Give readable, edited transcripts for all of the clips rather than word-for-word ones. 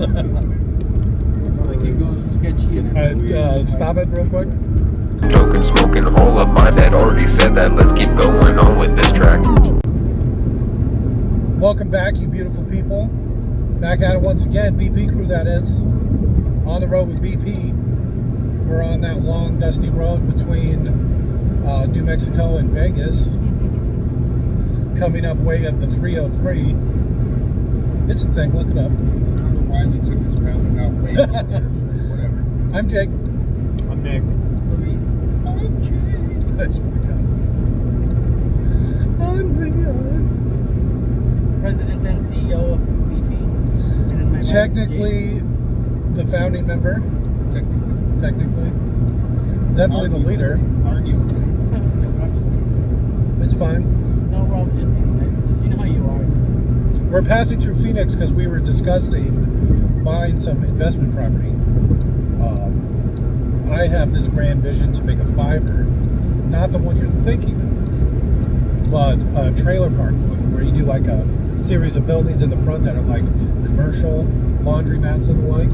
Like it goes sketchy and Stop it real quick. Token smoking hole of mine that already said that. Let's keep going on with this track. Welcome back, you beautiful people. Back at it once again. BP crew, that is. On the road with BP. We're on that long, dusty road between New Mexico and Vegas. Coming up way of the 303. It's a thing, look it up. I don't know why we took this roundabout way over there, but whatever. I'm Jake. I'm Nick. Luis. I'm Jake. I swear to God. I'm Leon. President and CEO of BP. And then my Technically, the founding member. Technically. Definitely the leader. Arguably. It's fine. No, Rob, just teasing it. Just you know how you are. We're passing through Phoenix because we were discussing buying some investment property. I have this grand vision to make a fiver, not the one you're thinking of, but a trailer park one, where you do like a series of buildings in the front that are like commercial laundromats and the like,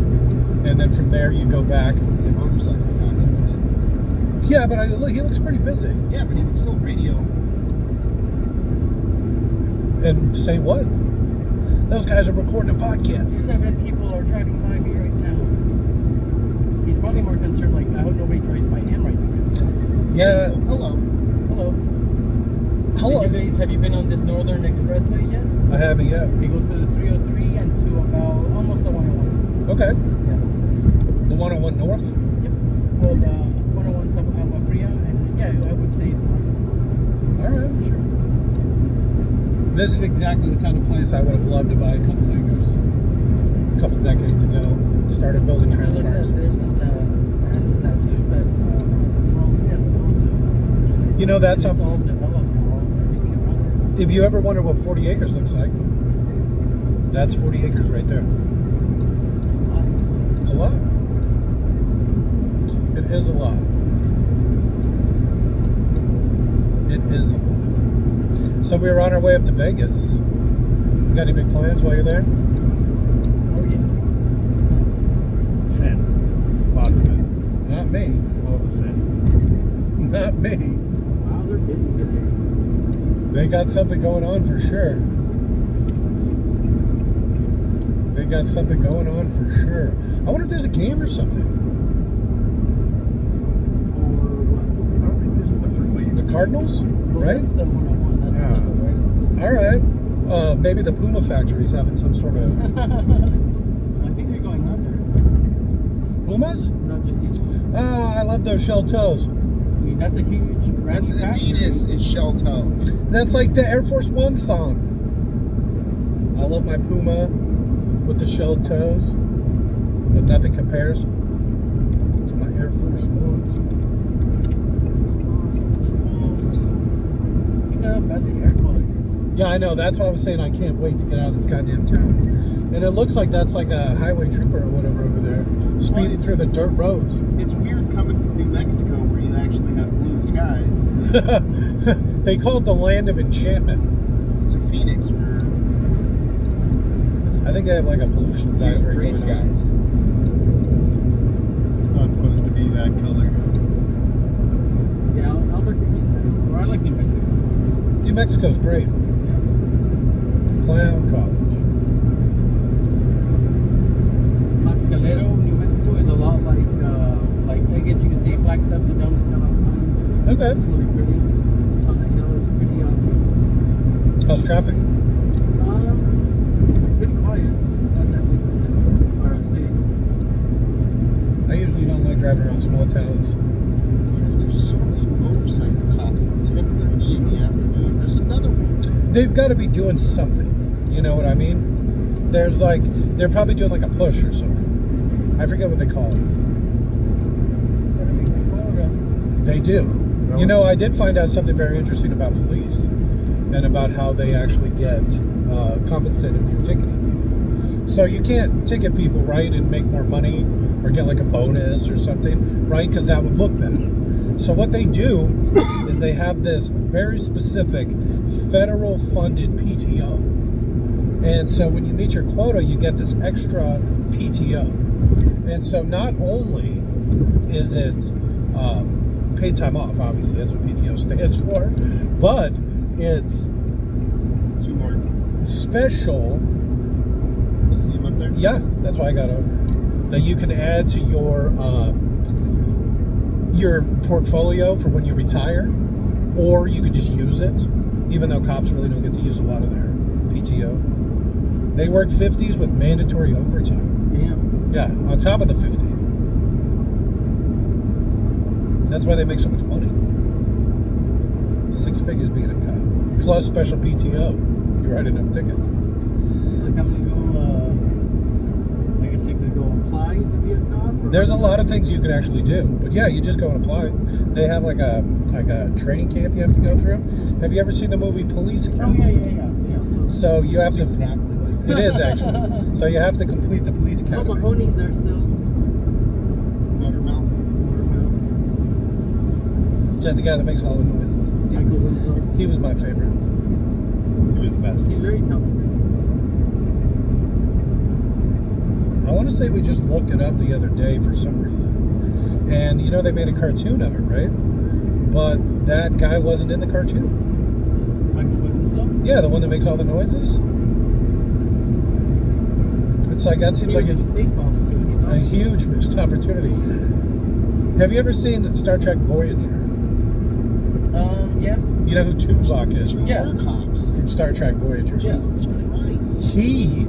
and then from there you go back. It's a motorcycle kind of. Yeah, but he looks pretty busy. Yeah, but he can still radio. And say what? Those guys are recording a podcast. 7 people are driving by me right now. He's probably more concerned, like, I hope nobody drives by him right now. Yeah. Hello. Hello. Hello. Did you guys, have you been on this Northern Expressway yet? I haven't yet. It goes to the 303 and to about almost the 101. Okay. Yeah. The 101 North? Yep. Well, the 101 Sub Agua Fria, and yeah, I would say All right. for sure. This is exactly the kind of place I would have loved to buy a couple acres a couple decades ago. Started building trailer Look at parks. this. This is that zoo that, You know, that's it's all how. developed now, everything around If you ever wonder what 40 acres looks like, that's 40 acres right there. It's a lot. It is a lot. It is a lot. So we were on our way up to Vegas. You got any big plans while you're there? Oh, yeah. Sin. Lots of it. Not me. All the sin. Not me. Wow, they're busy today. They got something going on for sure. They got something going on for sure. I wonder if there's a game or something. For what? I don't think this is the freeway. The Cardinals, Well, right? That's the 101. That's Yeah. the right. All right. Maybe the Puma factory's having some sort of I think we're going under. Pumas. Not just these. Ah, I love those shell toes. I mean, that's a huge brand That's new factory. Adidas. It's shell toes. That's like the Air Force One song. I love my Puma with the shelled toes, but nothing compares to my Air Force Ones. Look how bad the air quality is. Yeah, I know. That's why I was saying I can't wait to get out of this goddamn town. And it looks like that's like a highway trooper or whatever over there, speeding it's- through the dirt roads. It's weird coming from New Mexico where you actually have blue skies They call it the land of enchantment. to Phoenix where I think they have like a pollution you have advisory gray going on. skies. It's not supposed to be that color. Yeah, Albuquerque's nice. Or I like New Mexico. New Mexico's great. Yeah. Clown College. Mescalero, New Mexico is a lot like I guess you could say Flagstaff, Sedona. It's got a lot of pines. Okay. It's really pretty. It's on the hill. It's pretty awesome. How's traffic? Pretty quiet. It's not that big or a city. I usually don't like driving around small towns. There's so many motorcycle cops at 10:30 in the afternoon. There's another one. They've got to be doing something. You know what I mean? There's like, they're probably doing like a push or something. I forget what they call it. Gotta make the quota. They do. You know, I did find out something very interesting about police and about how they actually get compensated for ticketing people. So you can't ticket people, right, and make more money or get like a bonus or something, right? Because that would look bad. So what they do is they have this very specific federal funded PTO. And so when you meet your quota, you get this extra PTO. And so not only is it paid time off, obviously, that's what PTO stands for, but it's 2 more. special. You see him up there? Yeah, that's why I got over. That you can add to your portfolio for when you retire, or you could just use it, even though cops really don't get to use a lot of their PTO. They work 50s with mandatory overtime. Damn. Yeah, on top of the 50. That's why they make so much money. 6 figures being a cop. Plus special PTO. If you write enough tickets. So I'm gonna go, I guess I could go apply to be a cop? Or There's a lot of things you can actually do. But yeah, you just go and apply. They have like a training camp you have to go through. Have you ever seen the movie Police Oh, Academy? yeah. So you have It's to... exactly like that. It is actually. So you have to complete the police Oh, academy. Mahoney's there still. Motormouth. Is that the guy that makes all the noises? Michael Winslow. He was my favorite. He was the best. He's very talented. I want to say we just looked it up the other day for some reason. And you know they made a cartoon of it, right? But that guy wasn't in the cartoon. Michael Winslow? Yeah, the one that makes all the noises. It's like, that seems like He was in Spaceballs too. He's a awesome. huge missed opportunity. Have you ever seen Star Trek Voyager? Yeah. You know who Tuvok is? 2 Yeah. more cops. From Star Trek Voyager. Yeah. Jesus Christ. He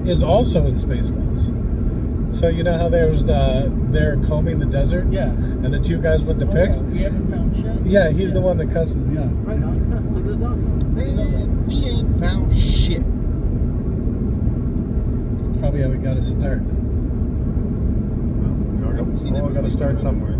is also in Spaceballs. So you know how they're combing the desert? Yeah. And the 2 guys with the Oh, picks? yeah. We haven't found shit. Yeah, he's the one that cusses, yeah. Right on. That's awesome. I didn't know that. Man, we ain't found shit. Probably how we got to start. Well, I haven't seen I got to start somewhere.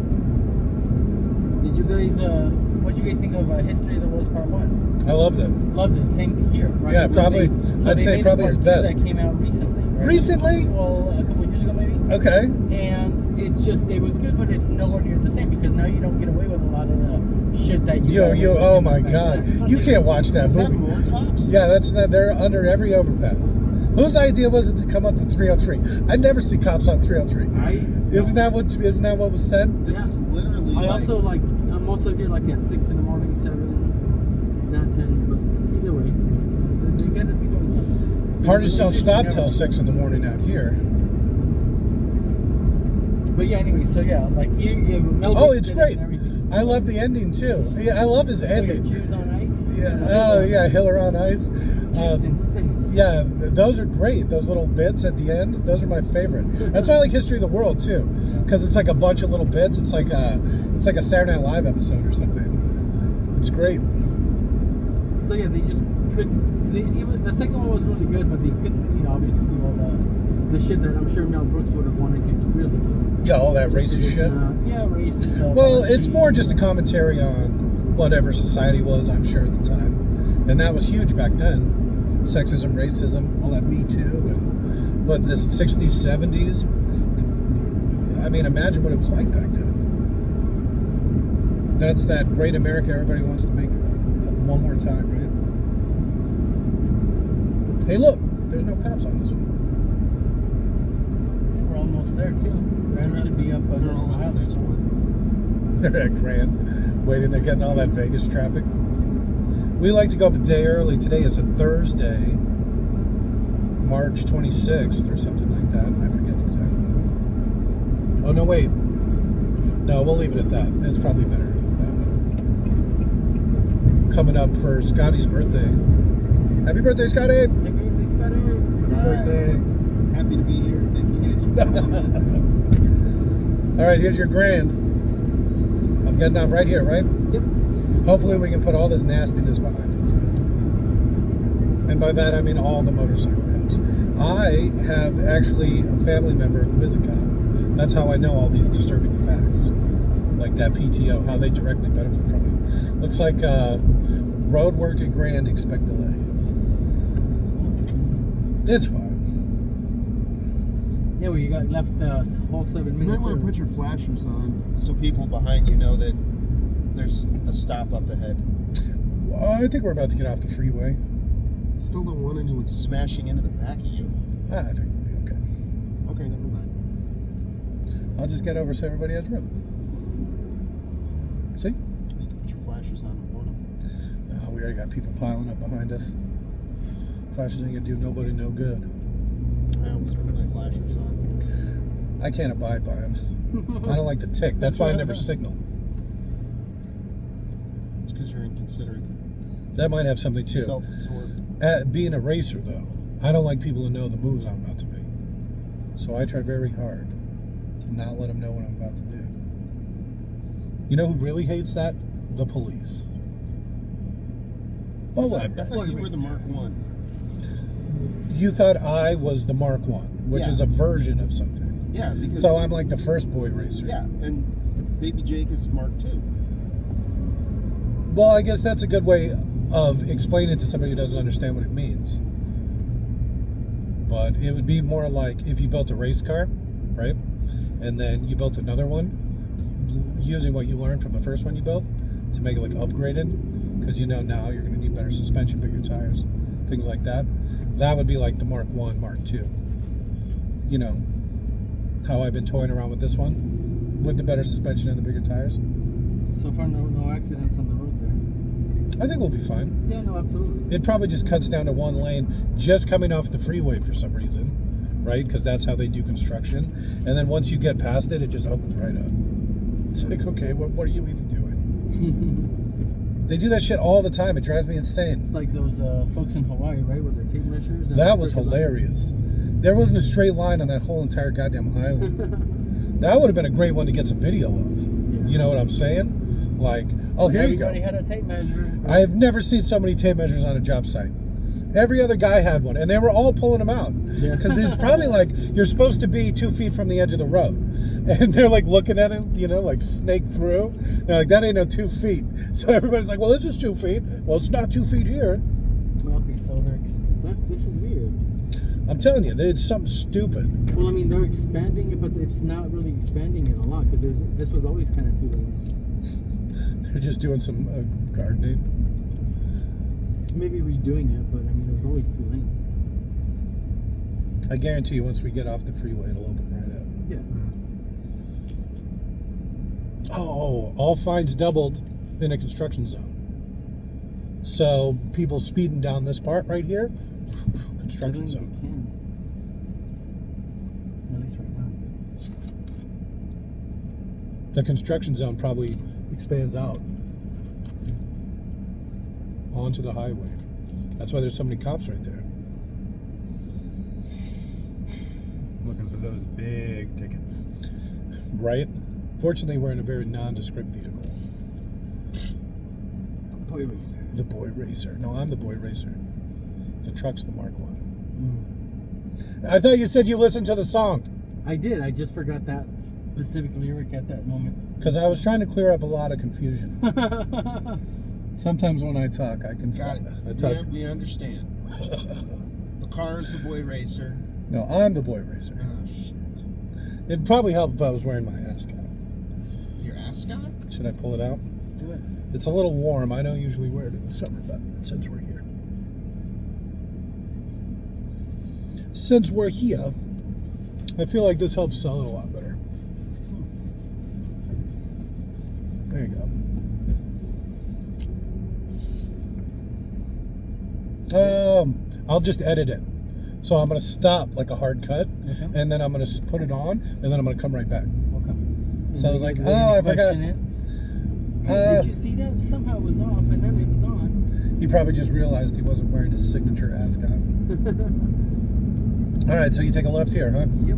Did you guys, what did you guys think of History of the World Part 1? I loved it. Loved it. Same thing here, right? Yeah, probably- I'd they say made a probably part his 2 best. That came out recently, right? Recently? Well, a couple of years ago maybe. Okay. And it's just, it was good, but it's nowhere near the same because now you don't get away with a lot of the shit that you got away with Oh my back God. then. You Especially- can't watch that Is that movie. more cops? Yeah, they're under every overpass. Whose idea was it to come up to 303? I never see cops on 303. Isn't that what was said? This is literally I like, also like, I'm also here like at 6 in the morning, 7, not 10, but either way, they gotta be doing something. Parties don't stop Never. till 6 in the morning out here. But yeah, anyway, so yeah, like Mel Oh, Brooks it's did it great. and everything. I love the ending too. Yeah, I love his So your ending. Jews on ice. Yeah. Oh yeah, Hiller on Ice. Jews in space. Yeah, those are great. Those little bits at the end, those are my favorite. That's why I like History of the World too, because it's like a bunch of little bits. It's like a Saturday Night Live episode or something. It's great. So yeah, they just couldn't. The second one was really good, but they couldn't, obviously do all the shit that I'm sure Mel Brooks would have wanted to really do. Yeah, all that Just racist because, shit. yeah, racist stuff. Well, it's more just a commentary on whatever society was, I'm sure, at the time. And that was huge back then. Sexism, racism, all that Me Too, and what, the 60s, 70s. I mean, imagine what it was like back then. That's that great America everybody wants to make one more time, right? Hey, look, there's no cops on this one. We're almost there too. Grand should be up They're all on the next one. They're at Grand, waiting. They're getting all that Vegas traffic. We like to go up a day early. Today is a Thursday, March 26th or something like that. I forget exactly. Oh, no, wait. No, we'll leave it at that. It's probably better that way. Coming up for Scotty's birthday. Happy birthday, Scotty! Happy birthday, Scotty. Happy birthday. Happy to be here. Thank you guys for coming. All right, here's your grand. I'm getting off right here, right? Yep. Hopefully we can put all this nastiness behind us. And by that I mean all the motorcycle cops. I have actually a family member who is a cop. That's how I know all these disturbing facts. Like that PTO, how they directly benefit from it. Looks like road work at Grand, expect delays. It's fine. Yeah, well, you got left whole 7 You minutes. might want to put your flashers on so people behind you know that there's a stop up ahead. I think we're about to get off the freeway. Still don't want anyone smashing into the back of you. I think we'll be okay. Okay, never mind. I'll just get over so everybody has room. See? You can put your flashers on and warn them. We already got people piling up behind us. Flashes ain't gonna do nobody no good. I always put my flashers on. I can't abide by them. I don't like the tick. That's why I never signal. It's because you're inconsiderate. That might have something too. Self-absorbed. Being a racer, though, I don't like people to know the moves I'm about to make. So I try very hard to not let them know what I'm about to do. You know who really hates that? The police. Well, I whatever. thought you were the Mark 1. You thought I was the Mark 1, which Yeah. is a version of something. Yeah, because... So I'm like the first boy racer. Yeah, and Baby Jake is Mark 2. Well, I guess that's a good way of explaining it to somebody who doesn't understand what it means. But it would be more like if you built a race car, right? And then you built another one using what you learned from the first one you built to make it like upgraded, because you know now you're going to need better suspension, bigger tires, things like that. That would be like the Mark 1, Mark 2. You know, how I've been toying around with this one with the better suspension and the bigger tires. So far, no accidents on the road there. I think we'll be fine. Yeah, no, absolutely. It probably just cuts down to one lane just coming off the freeway for some reason, right? Because that's how they do construction. And then once you get past it, it just opens right up. It's like, okay, what are you even doing? They do that shit all the time. It drives me insane. It's like those folks in Hawaii, right, with their tape measures. And That was hilarious. There wasn't a straight line on that whole entire goddamn island. That would have been a great one to get some video of. Yeah. You know what I'm saying? Like, oh, here you go. Everybody had a tape measure. I have never seen so many tape measures on a job site. Every other guy had one, and they were all pulling them out. Yeah. Because it's probably like you're supposed to be 2 feet from the edge of the road. And they're like looking at it, you know, like snake through. They're like, that ain't no 2 feet. So everybody's like, well, this is 2 feet. Well, it's not 2 feet here. Okay, so this is weird. I'm telling you, it's something stupid. Well, I mean, they're expanding it, but it's not really expanding it a lot because this was always kind of 2 lanes. They're just doing some gardening. Maybe redoing it, but I mean, it was always 2 lanes. I guarantee you, once we get off the freeway, it'll open right up. Yeah. Oh, all fines doubled in a construction zone. So people speeding down this part right here, construction I don't zone. think they can. At least right now. The construction zone probably expands out onto the highway. That's why there's so many cops right there. Looking for those big tickets. Right? Fortunately, we're in a very nondescript vehicle. Boy racer. The boy racer. No, I'm the boy racer. The truck's the Mark 1. I thought you said you listened to the song. I did. I just forgot that specific lyric at that moment. Because I was trying to clear up a lot of confusion. Sometimes when I talk, I can Got talk. it. I talk. Yeah, we understand. The car is the boy racer. No, I'm the boy racer. Oh, shit. It'd probably help if I was wearing my ascot. Your ascot? Should I pull it out? Do it. It's a little warm. I don't usually wear it in the summer, but since we're here. I feel like this helps sell it a lot better. There you go. I'll just edit it. So I'm going to stop like a hard cut, and then I'm going to put it on, and then I'm going to come right back. Okay. So I was like, oh, I forgot. Did you see that? Somehow it was off, and then it was on. He probably just realized he wasn't wearing his signature ascot. All right, so you take a left here, huh? Yep.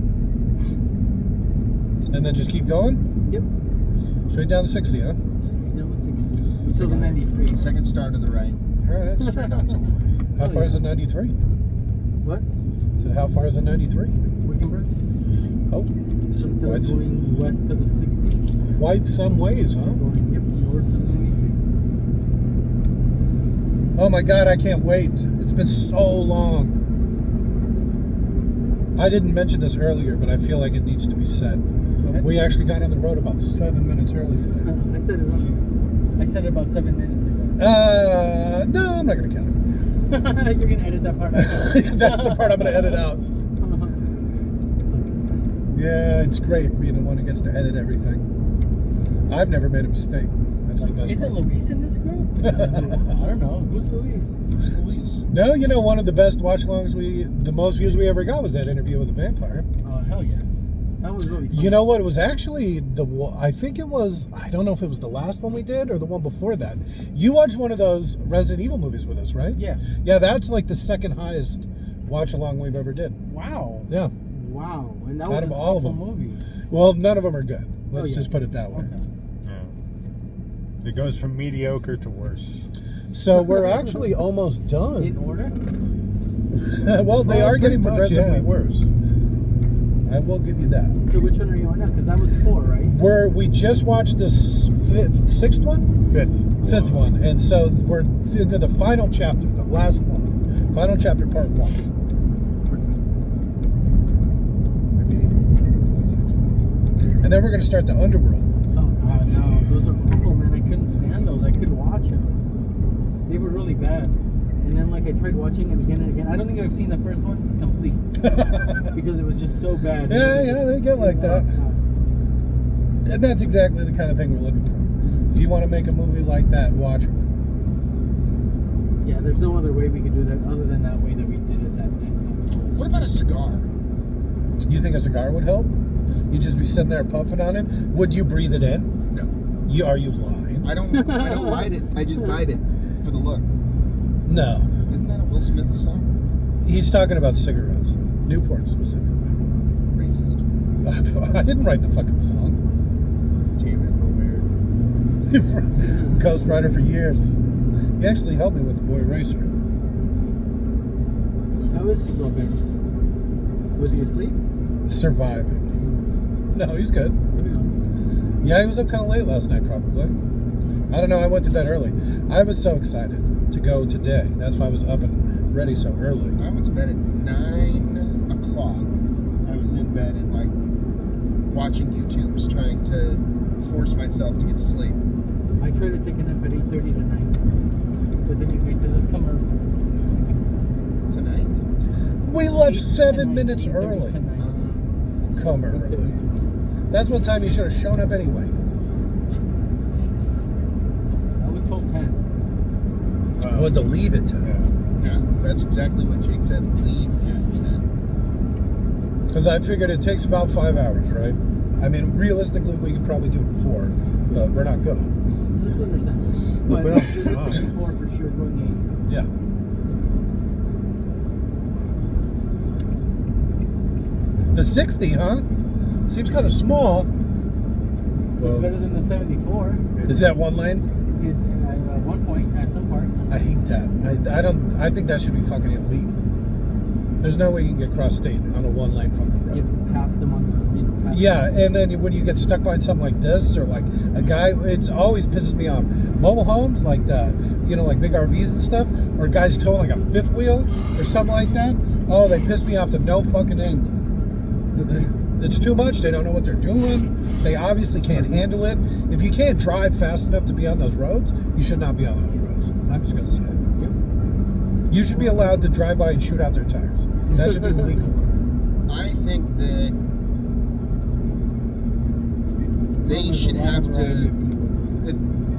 And then just keep going? Yep. Straight down to 60, huh? Straight down to 60. Until the 93. Second star to the right. All right. Straight on to the right. How far is it 93? What? So how far is it 93? Wickenburg? Oh, So instead What? of going west to the 60, quite some ways, huh? going north to the 93. Oh my God, I can't wait. It's been so long. I didn't mention this earlier, but I feel like it needs to be said. Go ahead. We actually got on the road about 7 minutes early today. I said it earlier. I said it about 7 minutes ago. No, I'm not going to count it. You're going to edit that part out. That's the part I'm going to edit out. Yeah, it's great being the one who gets to edit everything. I've never made a mistake. That's the best Isn't part. Luis in this group? Is it, I don't know. Who's Luis? Who's Luis? No, you know, one of the best watch-alongs the most views we ever got was that interview with the vampire. Oh, hell yeah. That was really fun. You know what? It was actually I think it was, I don't know if it was the last one we did or the one before that. You watched one of those Resident Evil movies with us, right? Yeah. Yeah, that's like the second highest watch-along we've ever did. Wow. Yeah. Wow. And that Out was of an all of awful them. movie. Well, none of them are good. Let's yeah. just put it that way. Okay. Yeah. It goes from mediocre to worse. So we're actually almost done. In order? Well, they Well, are getting pretty much, progressively yeah. worse. I will give you that. So which one are you on now? Because that was 4, right? We just watched the sixth one? Fifth one. And so we're into the final chapter, the last one. Final chapter, part 1. And then we're going to start the Underworld ones. Oh, God, no. Those are awful, man. I couldn't stand those. I couldn't watch them. They were really bad. And then, like, I tried watching it again and again. I don't think I've seen the first one complete. Because it was just so bad. Yeah, they get like that. And that's exactly the kind of thing we're looking for. If you want to make a movie like that, watch it. Yeah, there's no other way we could do that other than that way that we did it that day. What about a cigar? You think a cigar would help? You'd just be sitting there puffing on it? Would you breathe it in? No. Are you lying? I don't light it. I just bite it for the look. No. Isn't that a Will Smith song? He's talking about cigarettes. Newport specifically. Racist. I didn't write the fucking song. Damn it, Robert. Ghost Rider for years. He actually helped me with the Boy Racer. How is Robert? Was he asleep? Surviving. No, he's good. Yeah, he was up kind of late last night, probably. I don't know. I went to bed early. I was so excited to go today. That's why I was up and ready so early. I went to bed at 9 o'clock. I was in bed and like watching YouTubes, trying to force myself to get to sleep. I tried to take a nap at 8:30 tonight. But then you guys said, let's come early. Tonight? We left 7 tonight, minutes 8:30 early. tonight. Come early. That's what time you should have shown up anyway. I was told 10. I wanted to leave it to Yeah, that's exactly what Jake said. Leave at 10. because I figured it takes about 5 hours, right? I mean, realistically, we could probably do it in 4, but we're not gonna. That's understandable. But we don't- realistically, 4 for sure, going 8. Yeah. The 60, huh? Seems kind of small. It's better than the 74. Is that one lane? At one point, at some parts. I hate that. I think that should be fucking illegal. There's no way you can get cross state on a 1-lane fucking You road. have to pass them on the, pass Yeah, them. and then when you get stuck behind something like this, or like a guy, it always pisses me off. Mobile homes, like like big RVs and stuff, or guys towing like a 5th wheel or something like that. Oh, they piss me off to no fucking end. It's too much. They don't know what they're doing. They obviously can't handle it. If you can't drive fast enough to be on those roads, you should not be on those roads. I'm just gonna say it. Yep. You should be allowed to drive by and shoot out their tires. That should be legal. I think that they should have to,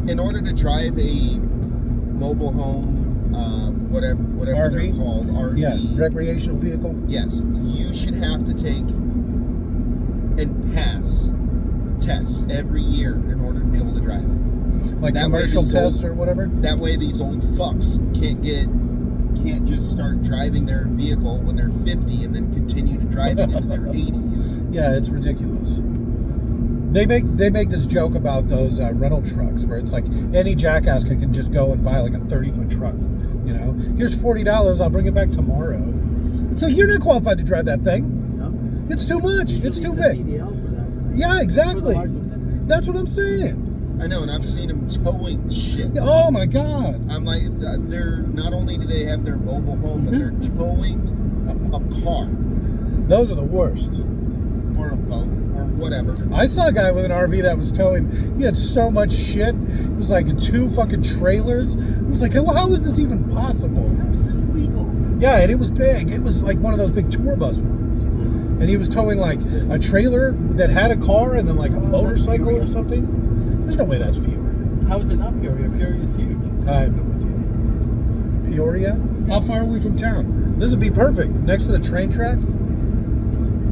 in order to drive a mobile home, whatever RV? they're called, RV. Yeah, recreational vehicle. Yes, you should have to take and pass tests every year in order to be able to drive it. Like That way commercial these tests old- or whatever. That way these old fucks can't just start driving their vehicle when they're 50 and then continue to drive it into their 80s. Yeah, it's ridiculous. They make this joke about those rental trucks where it's like any jackass can just go and buy like a 30-foot truck. You know, here's $40. I'll bring it back tomorrow. It's like you're not qualified to drive that thing. Yep. It's too much. It's too Usually big. it's a CDL for that. So. Yeah, exactly. For the large ones, anyway. That's what I'm saying. I know, and I've seen them towing shit. Oh my God. I'm like, they're not only do they have their mobile home, but they're towing a car Those are the worst. or a boat or whatever. I saw a guy with an RV that was towing. He had so much shit. It was like 2 fucking trailers. It was like, how is this even possible? How is this legal? Yeah, and it was big. It was like one of those big tour bus ones. and he was towing like a trailer that had a car and then like a motorcycle or something. There's no way that's Peoria. How is it not Peoria? Peoria is huge. I have no idea. Peoria? How far are we from town? This would be perfect. Next to the train tracks.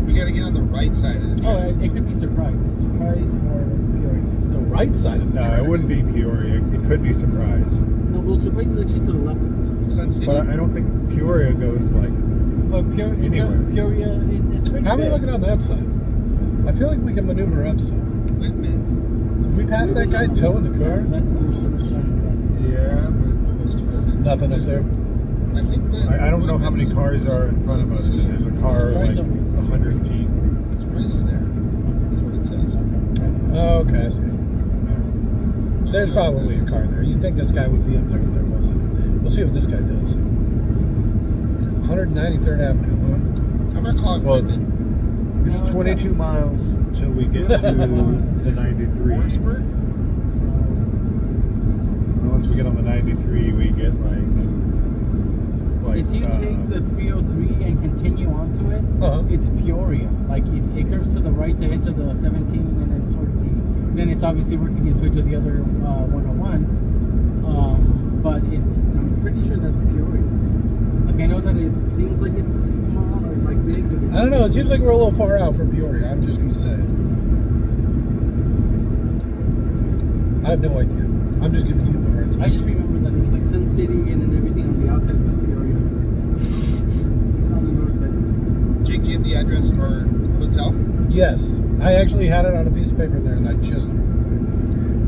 We got to get on the right side of the Oh, tracks. it could be Surprise. Surprise or Peoria. The right side of the No, tracks. it wouldn't be Peoria. It could be Surprise. No, well, Surprise is actually to the left of us. Sun City. But I don't think Peoria goes like. But Peoria, Anywhere. Peoria, it's pretty How are we big. looking on that side? I feel like we can maneuver up some. Whitman. Did we pass that guy towing the car? That's almost Yeah. Almost Whitman. Nothing up there. I think that. I don't know how many cars are in front of us because there's a car like 100 feet. Surprise is there. That's what it says. Oh, okay, I see. There's probably a car there. You'd think this guy would be up there if there wasn't. We'll see what this guy does. 193rd Avenue, huh? I'm gonna call it Well, Whitman. it's 22 miles till we get to the 93. Morrisburg? And once we get on the 93, we get like If you take the 303 and continue onto it, Uh-huh. it's Peoria. Like if it curves to the right to head to the 17 and then towards the, then it's obviously working its way to the other 101. But I'm pretty sure that's Peoria. Like I know that it seems like it's small or like big. But I don't know. It seems like we're a little far out from Peoria. I'm just going to say. I have no idea. I'm just giving you a hard time. I just remember that it was like Sun City and then everything on the outside was Peoria. On the north side. Jake, do you have the address of our hotel? Yes. I actually had it on a piece of paper there, and I just...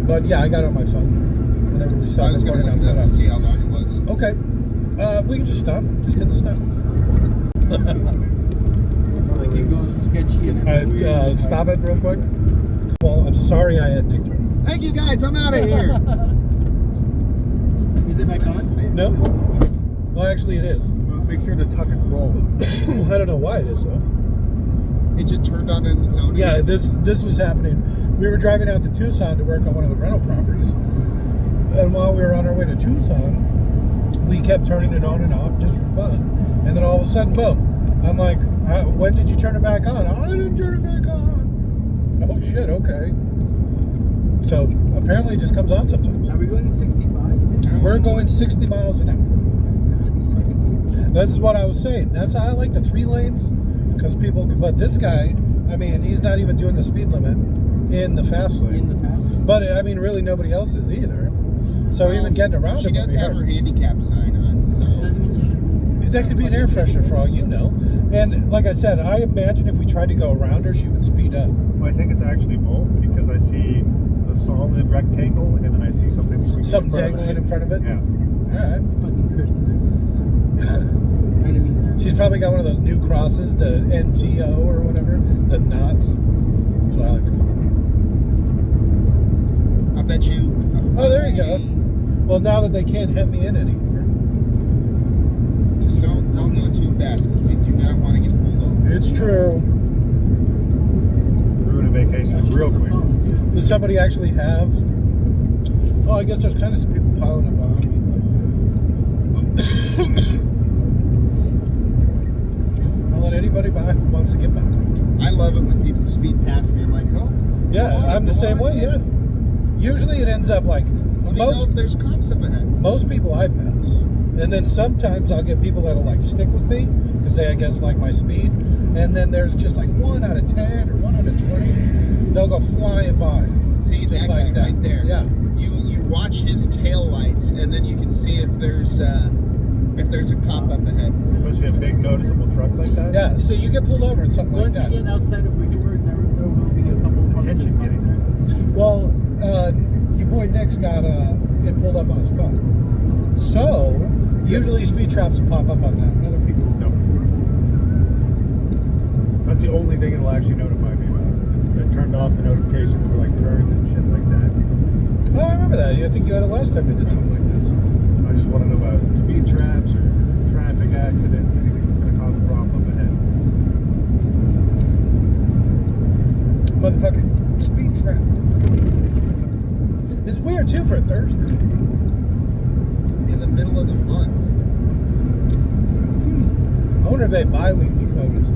But yeah, I got it on my phone. Whenever we I stop was going to recording, look I'll it put up to up. see how long it was. Okay. We can just stop. Just hit the stop. Like it goes sketchy and then Stop it real quick. Well, I'm sorry I had Nick turn Thank you guys, I'm out of here. Is it back on? it. No. Well, actually, it is. make sure to tuck and roll. I don't know why it is though. It just turned on its own. Yeah, this was happening. We were driving out to Tucson to work on one of the rental properties, and while we were on our way to Tucson, we kept turning it on and off just for fun. And then all of a sudden, boom! I'm like, when did you turn it back on? I didn't turn it back on. Oh shit! Okay. So apparently, it just comes on sometimes. Are we going to 65? We're going 60 miles an hour. God, these fucking people. That's what I was saying. That's how I like the 3 lanes, because people. But this guy, I mean, he's not even doing the speed limit in the fast lane. In the fast. But I mean, really, nobody else is either. So even getting around she him would does be have her hard. handicap sign on, so Doesn't mean you should. That could be an air freshener for all you know. And like I said, I imagine if we tried to go around her, she would speed up. Well, I think it's actually both because I see the solid rectangle and then I see something swinging. Something in front of dangling in front of it. Yeah. All right. Fucking Kirsten. I didn't mean that. She's probably got one of those new crosses, the NTO or whatever, the knots. That's what I like to call them. I bet you. Oh, there you go. Well, now that they can't hem me in anymore. Just don't go too fast because we do not want to get pulled over. It's true. Ruin a vacation real quick. Does somebody actually have? Oh, I guess there's kind of some people piling up behind me. I'll let anybody by who wants to get by. I love it when people speed past me. I'm like, oh. Yeah, I'm the same way. Yeah. Usually it ends up like Let me know if there's cops up ahead. most people I pass, and then sometimes I'll get people that'll like stick with me because they I guess like my speed, and then there's just like 1 out of 10 or 1 out of 20. They'll go flying by. See Just that like guy that. right there. Yeah. You watch his tail lights, and then you can see if there's a cop up ahead. Especially a big noticeable truck like that. Yeah. So you get pulled over and something like Once that. you get outside of Wickenburg, there will be a couple of Attention getting there. Well, your boy Nick's got it pulled up on his phone. So, usually speed traps will pop up on that. Other people. No. That's the only thing it'll actually notify me about. It turned off the notifications for like turns and shit like that. Oh, I remember that. I think you had it last time we did something like this. I just want to know about speed traps or traffic accidents, anything that's going to cause a problem up ahead. Motherfucking speed trap. It's weird too for a Thursday. In the middle of the month. I wonder if they have bi-weekly quotas.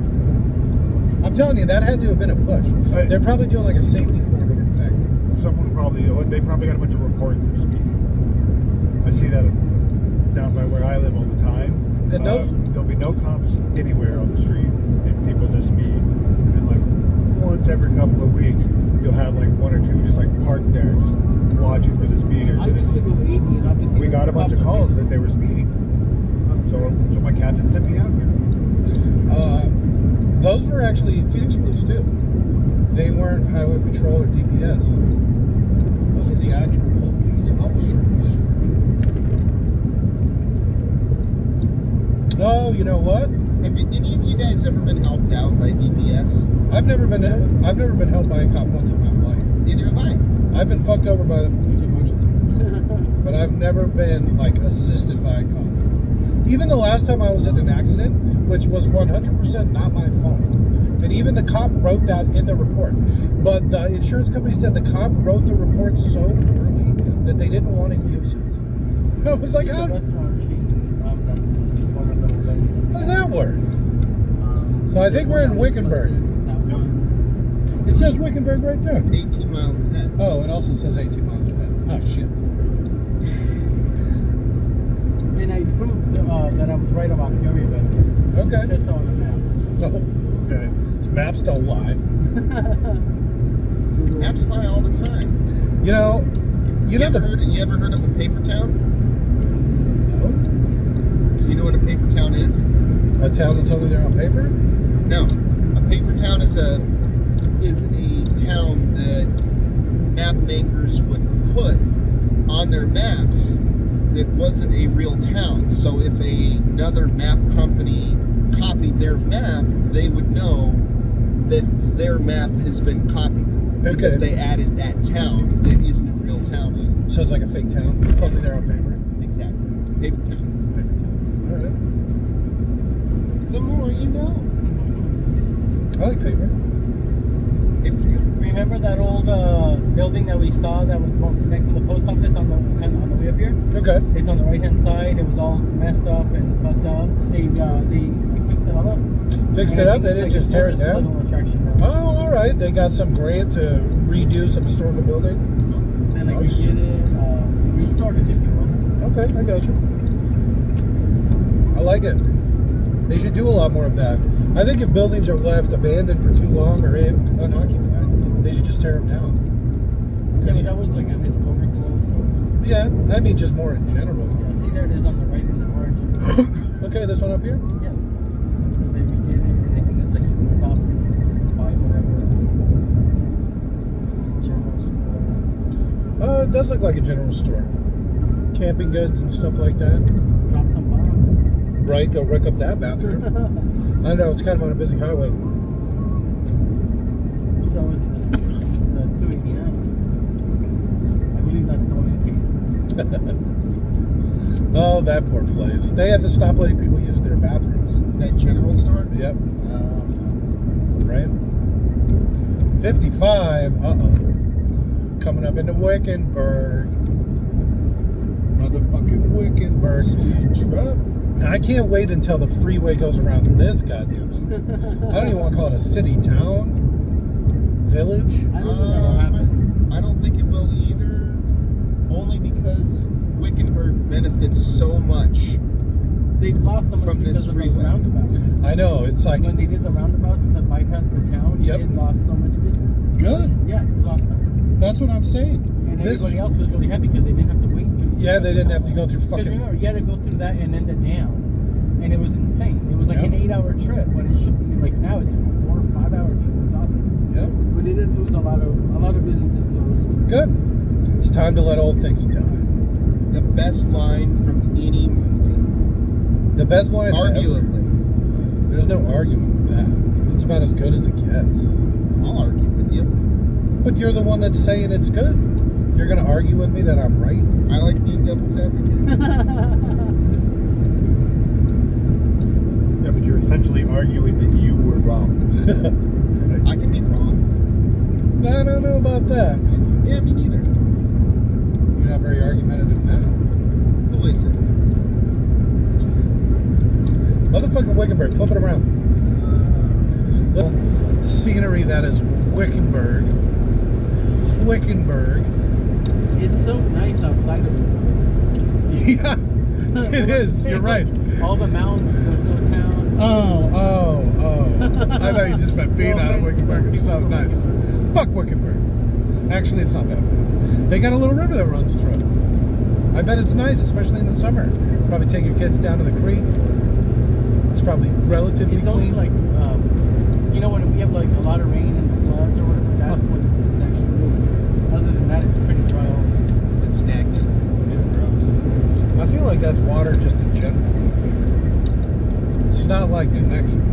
I I'm telling you, that had to have been a push. Right. They're probably doing like a safety corridor thing. Someone they probably got a bunch of reports of speeding. I see that down by where I live all the time. And There'll be no cops anywhere on the street, and people just speed. And then like once every couple of weeks, you'll have like one or two just like parked there, just watching for the speeders. I And used to go 80, and obviously we got a bunch of calls that they were speeding. So my captain sent me out here. Those were actually Phoenix police too. They weren't highway patrol or DPS. Those are the actual police officers. Oh, you know what? Have any of you guys ever been helped out by DPS? I've never been held by a cop once in my life. Neither have I. I've been fucked over by the police a bunch of times, but I've never been like assisted by a cop. Even the last time I was in an accident, which was 100% not my fault, and even the cop wrote that in the report. But the insurance company said the cop wrote the report so poorly that they didn't want to use it. I was like, It's a how restaurant chain. This is just one of the venues. does that work? So I think we're in Wickenburg. It says Wickenburg right there. 18 miles ahead. Oh, it also says 18 miles ahead. Oh, shit. And I proved that I was right about Perry, but Okay. it says so on the map. Oh, Okay. maps don't lie. Maps lie all the time. You know You ever heard of a paper town? No? You know what a paper town is? A town that's only there on paper? No. A paper town is a town that map makers would put on their maps that wasn't a real town. So if another map company copied their map, they would know that their map has been copied because Okay. they added that town that isn't a real town in. So it's like a fake town. It's only there on paper. Exactly. Paper town. Paper town. All right. The more you know. I like paper. Paper's good. Remember that old building that we saw that was next to the post office on the way up here? Okay. It's on the right hand side. It was all messed up and fucked up. They like, fixed it all up. Fixed And it I up. think They it's didn't like just tear it this down. little attraction now. Oh, all right. They got some grant to redo some historical building. They like Nice. redid it, restored it, if you will. Okay, I got you. I like it. They should do a lot more of that. I think if buildings are left abandoned for too long or unoccupied, they should just tear them down. Yeah, but that was like a historical. So, Yeah, I mean just more in general. yeah, see, there it is on the right in the orange. Okay, this one up here? Yeah. So they redid it, and I think it's like you can stop and buy whatever. General store. It does look like a general store. Camping goods and stuff like that. Drop some bombs. Right, go wreck up that bathroom. I know, it's kind of on a busy highway. So is this the 289. I believe that's the one in Payson. Oh, that poor place. They had to stop letting people use their bathrooms. That general store? Yep, right? 55, uh-oh. Coming up into Wickenburg. Motherfucking Wickenburg. I can't wait until the freeway goes around this goddamn city. I don't even want to call it a city, town, village. I don't think that'll happen. I don't think it will either. Only because Wickenburg benefits so much. They've lost so much From this because of those freeway. roundabouts. I know, it's like, When they did the roundabouts to bypass the town, Yep. it lost so much business. good. Yeah, it lost tons. That's what I'm saying. And This- everybody else was really happy because they didn't have to wait. Yeah, they didn't have to go through Because fucking... remember, you had to go through that and then the dam. And it was insane. It was like Yep. an 8-hour trip when it should be like now it's a 4 or 5 hour trip. It's awesome. Yep, But they did lose a lot of businesses closed. good. It's time to let old things die. The best line from any movie. The best line ever. Arguably. There's no arguing with that. It's about as good as it gets. I'll argue with you. But you're the one that's saying it's good. You're going to argue with me that I'm right? I like being devil's advocate. Yeah, but you're essentially arguing that you were wrong. I can be wrong. I don't know about that. Yeah, me neither. You're not very argumentative now. Who is it? Motherfucking Wickenburg, flip it around. Scenery that is Wickenburg. Wickenburg. It's so nice outside of it. Yeah, it is. You're right. All the mountains, there's no town. Oh. I thought you just meant being out of Wickenburg. It's so nice. Fuck Wickenburg. Actually, it's not that bad. They got a little river that runs through it. I bet it's nice, especially in the summer. Probably take your kids down to the creek. It's probably relatively It's only clean. like, you know, when we have like a lot of rain and the floods or whatever, that's when it's actually moving. Other than that, it's pretty dry always. It's stagnant and gross. I feel like that's water just in general. It's not like New Mexico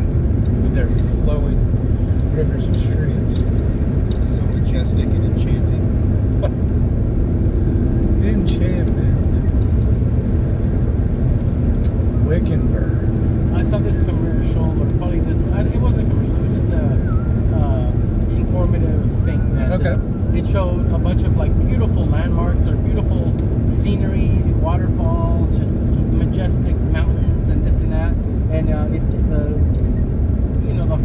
with their flowing rivers and streams. So majestic and enchanting. Enchantment. Wickenburg. I saw this commercial, or probably this, it wasn't a commercial, it was just a informative thing that Okay. It showed a bunch of like beautiful landmarks or beautiful scenery, waterfalls, just majestic mountains and this and that. And it's the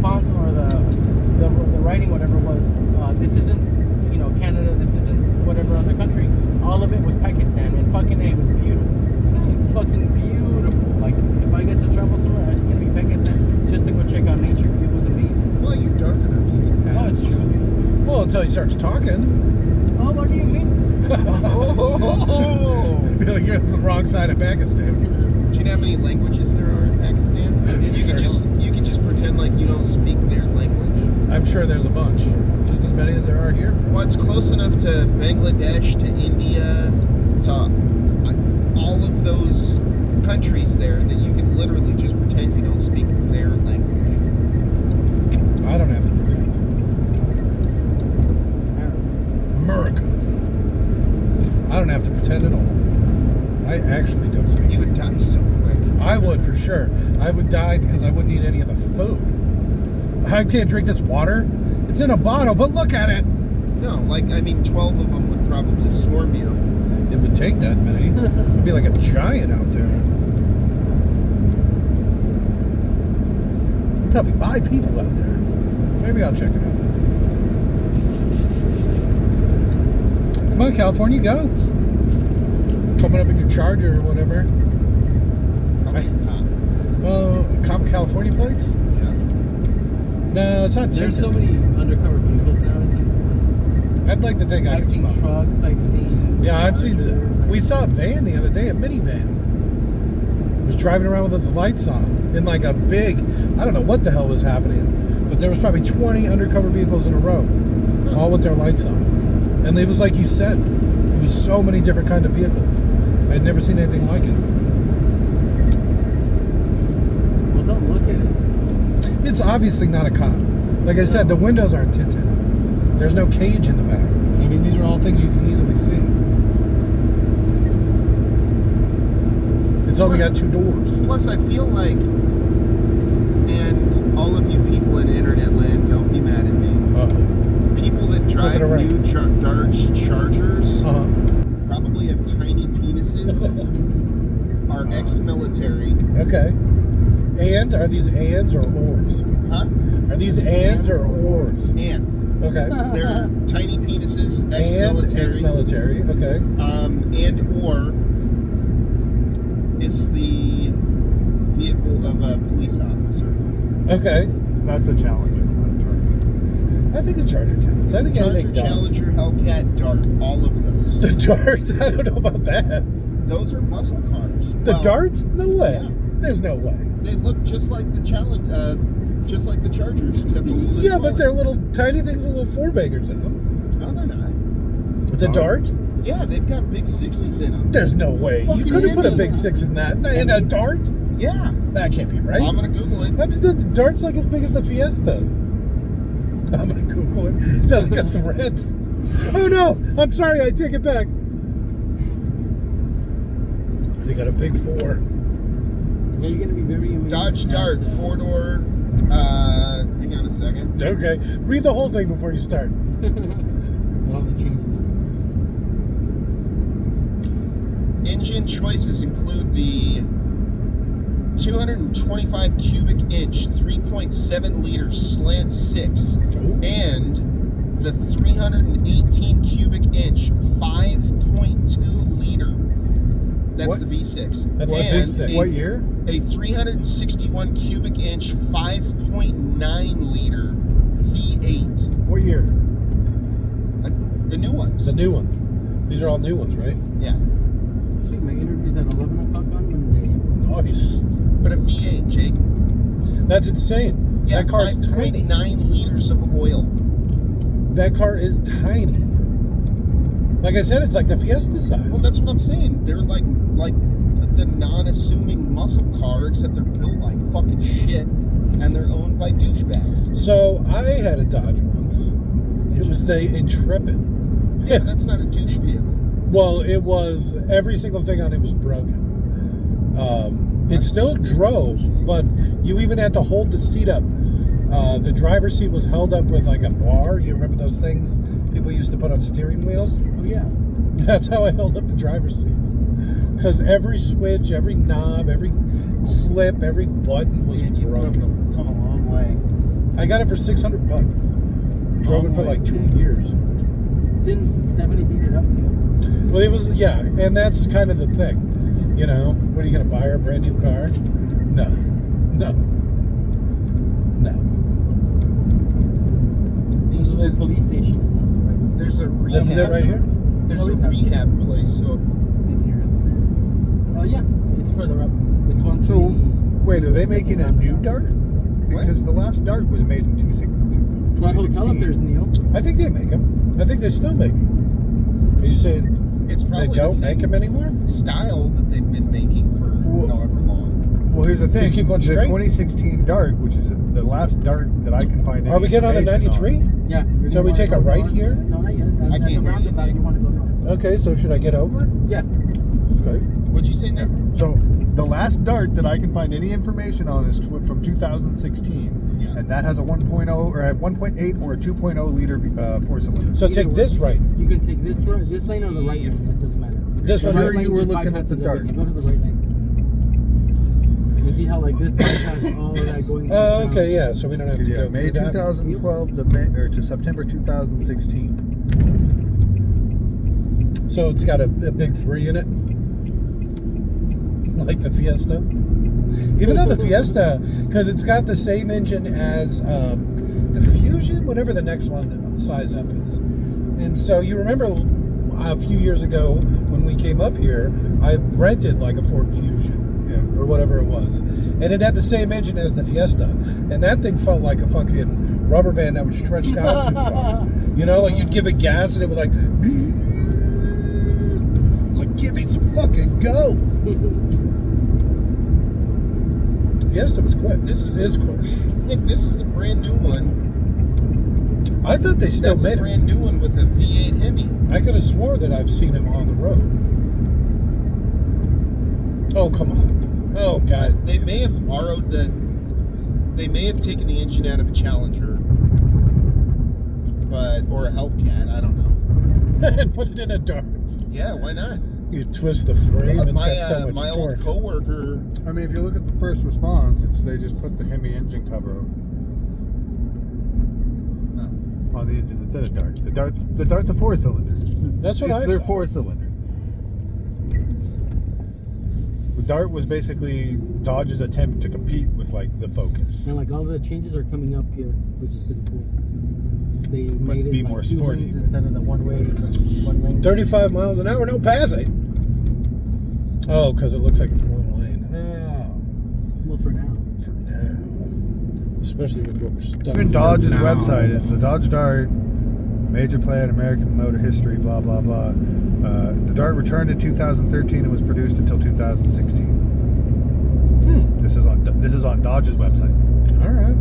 font or the writing, whatever was, this isn't, Canada, this isn't whatever other country. All of it was Pakistan, and fucking it was beautiful. Fucking beautiful. Like, if I get to travel somewhere, it's gonna be Pakistan just to go check out nature. It was amazing. Well, you're dark enough. You can pass. Oh, it's true. Well, until he starts talking. Oh, what do you mean? I feel like you're on the wrong side of Pakistan. Do you know how many languages there are in Pakistan? You can just pretend like you don't speak their language. I'm sure there's a bunch. Just as many as there are here. Well, it's close enough to Bangladesh, to India, to all of those countries there that you can literally just pretend you don't speak their language. I don't have to pretend. America. I don't have to pretend at all. I actually don't speak. You would die so quick. I would for sure. I would die because I wouldn't eat any of the food. I can't drink this water. It's in a bottle, but look at it. No, 12 of them would probably swarm you. It would take that many. It'd be like a giant out there. You'd probably buy people out there. Maybe I'll check it out. Come on, California, go. Coming up in your Charger or whatever. Probably a cop. Well, California plates? Yeah. No, it's not There's tinted. so many undercover vehicles now. It's like, I'd like to think I've seen trucks. I've seen. Yeah, I've seen. Chargers. We saw a van the other day, a minivan. It was driving around with its lights on in like a big. I don't know what the hell was happening, but there was probably 20 undercover vehicles in a row, all with their lights on. And it was like you said, it was so many different kind of vehicles. I had never seen anything like it. Well, don't look at it. It's obviously not a cop. Like I said, the windows aren't tinted. There's no cage in the back. I mean, these are all things you can easily see. It's only got 2 doors. Plus, I feel like, and all of you people in internet land, don't be mad at me. People that drive it around. new Dodge Chargers Uh-huh. probably have tiny penises, are ex-military. Okay. And are these ands or ors? Huh? Are these ands or ors? And Okay. they're tiny penises, And ex-military. ex-military. Okay. And or it's the vehicle of a police officer. Okay. That's a challenge. Not a charge. I think the Charger counts. I think Charger, anything counts. Challenger, Hellcat, Dart, all of those. The Dart? I don't know about that. Those are muscle cars. The Well, Dart? No way. yeah. There's no way. They look just like the just like the Chargers, except a little bit Yeah, smaller. but they're little tiny things with little 4-baggers in them. No, they're not. The Dart? Yeah, they've got big 60s in them. There's no way. You Fucking couldn't put a big Andes. 6 in that. In a Dart? Yeah. That can't be right. I'm gonna Google it. The Dart's like as big as the Fiesta. I'm gonna Google it. Sounds like a threat. Oh no! I'm sorry. I take it back. They got a big 4. Yeah, you're gonna be very amazed. Dodge at, Dart, 4-door. Hang on a second. Okay. Read the whole thing before you start. and all the changes. Engine choices include the 225 cubic inch, 3.7 liter slant 6, Ooh. and the 318 cubic inch, 5.2 liter. That's What? the V6. That's the big six. What year? A 361 cubic inch, 5.9 liter V8. What year? The new ones. The new ones. These are all new ones, right? Yeah. Sweet, my interview's at 11 o'clock on Monday. Nice. But a V8, Jake. That's insane. Yeah, That car's tiny. 5.9 liters of oil. That car is tiny. Like I said, it's like the Fiesta size. Well, that's what I'm saying. They're like the non-assuming muscle car, except they're built like fucking shit, and they're owned by douchebags. So I had a Dodge once. It was the Intrepid. Yeah, that's not a douche vehicle. Well, it was, every single thing on it was broken. It still drove, but you even had to hold the seat up. The driver's seat was held up with like a bar. You remember those things people used to put on steering wheels? Oh, yeah. That's how I held up the driver's seat. Because every switch, every knob, every clip, every button was Man, you've broken. come a long way. I got it for $600. Drove it for like 2 years. Didn't Stephanie beat it up to you? Well, it was, yeah, and that's kind of the thing. You know, what are you going to buy her a brand new car? No. No. No. The Used little to- police station is on the right. There's a This is it rehab. right here? There's Oh, a rehab. rehab place up in here, isn't there? Oh, yeah. It's further up. It's one. So, wait, are they making a new Dart? What? Because the last Dart was made in 2016. That hotel up there is new. I think they make them. I think they still make them. Are you saying It's they probably the don't same make them anymore? style that they've been making for however long. Well, here's the thing. Just keep going the straight? 2016 Dart, which is the last Dart that I can find. Are we getting on the information 93? Yeah. you're So gonna we wanna take go a right north. here? No, not yet. I At can't the hear you, roundabout, Nick. you want to go north. Okay, so should I get over? Yeah. Okay. What'd you say, Nick? So the last Dart that I can find any information on is from 2016, Yeah. and that has a 1.0 or a 1.8 or a 2.0 liter 4-cylinder. So Either take way, this right. You can take this lane or the right lane. That doesn't matter. This The one right right. lane You were just looking at the bypasses Dart. everything. Go to the right lane. You can see how like this bypasses all of that going. Oh, okay, yeah. So we don't have to Yeah, go May through that. 2012 to September 2016. So it's got a big 3 in it, like the Fiesta. Even though the Fiesta, because it's got the same engine as the Fusion, whatever the next one size up is. And so you remember a few years ago when we came up here, I rented like a Ford Fusion. Yeah. Or whatever it was. And it had the same engine as the Fiesta. And that thing felt like a fucking rubber band that was stretched out too far. You know, like you'd give it gas and it would like, it's like, give me some fucking go. Fiesta was quick. This is It quick. Nick, this is the brand new one. I thought they still That's a made it. brand new one with a V8 Hemi. I could have swore that I've seen him on the road. Oh, come on. Oh, God. They may have borrowed the. They may have taken the engine out of a Challenger, or a Hellcat. I don't know. And put it in a Dart. Yeah, why not? You twist the frame, it's got so much my torque. old coworker. I mean, if you look at the first response, they just put the Hemi engine cover on the engine that's in a Dart. The Dart's a 4-cylinder. That's what it's I their thought. 4-cylinder. The Dart was basically Dodge's attempt to compete with like the Focus. And like all the changes are coming up here, which is pretty cool. They made it be like more 2 sporty. lanes instead of the one lane. 35 miles an hour, no passing. Oh, because it looks like it's one lane. Oh, Well, for now. for now. Especially with what we're stuck Even for Dodge's now. website is the Dodge Dart, major player in American motor history, blah, blah, blah. The Dart returned in 2013 and was produced until 2016. This is on Dodge's website. All right.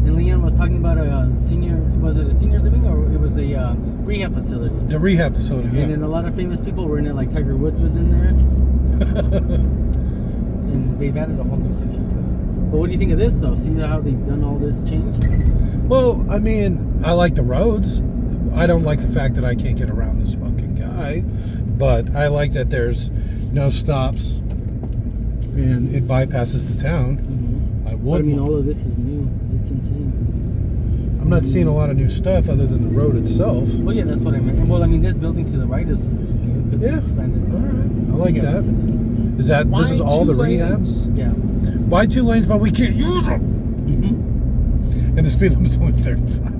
And Leon was talking about a senior. Was it a senior living or it was a rehab facility? The rehab facility, yeah. And then a lot of famous people were in it. Like Tiger Woods was in there. And they've added a whole new section to it. But what do you think of this, though? See how they've done all this change? Well, I mean, I like the roads. I don't like the fact that I can't get around this fucking guy. But I like that there's no stops. and it bypasses the town, I But would. I mean, all of this is new. It's insane. I'm not seeing a lot of new stuff other than the road itself. Well, yeah, that's what I meant. Well, I mean, this building to the right is new because Yeah. they expanded. All right, I like Yeah, that. it's- Is that this is all the lanes? rehabs? Yeah. Why 2 lanes, but we can't use them? Mm-hmm. And the speed limit is only 35.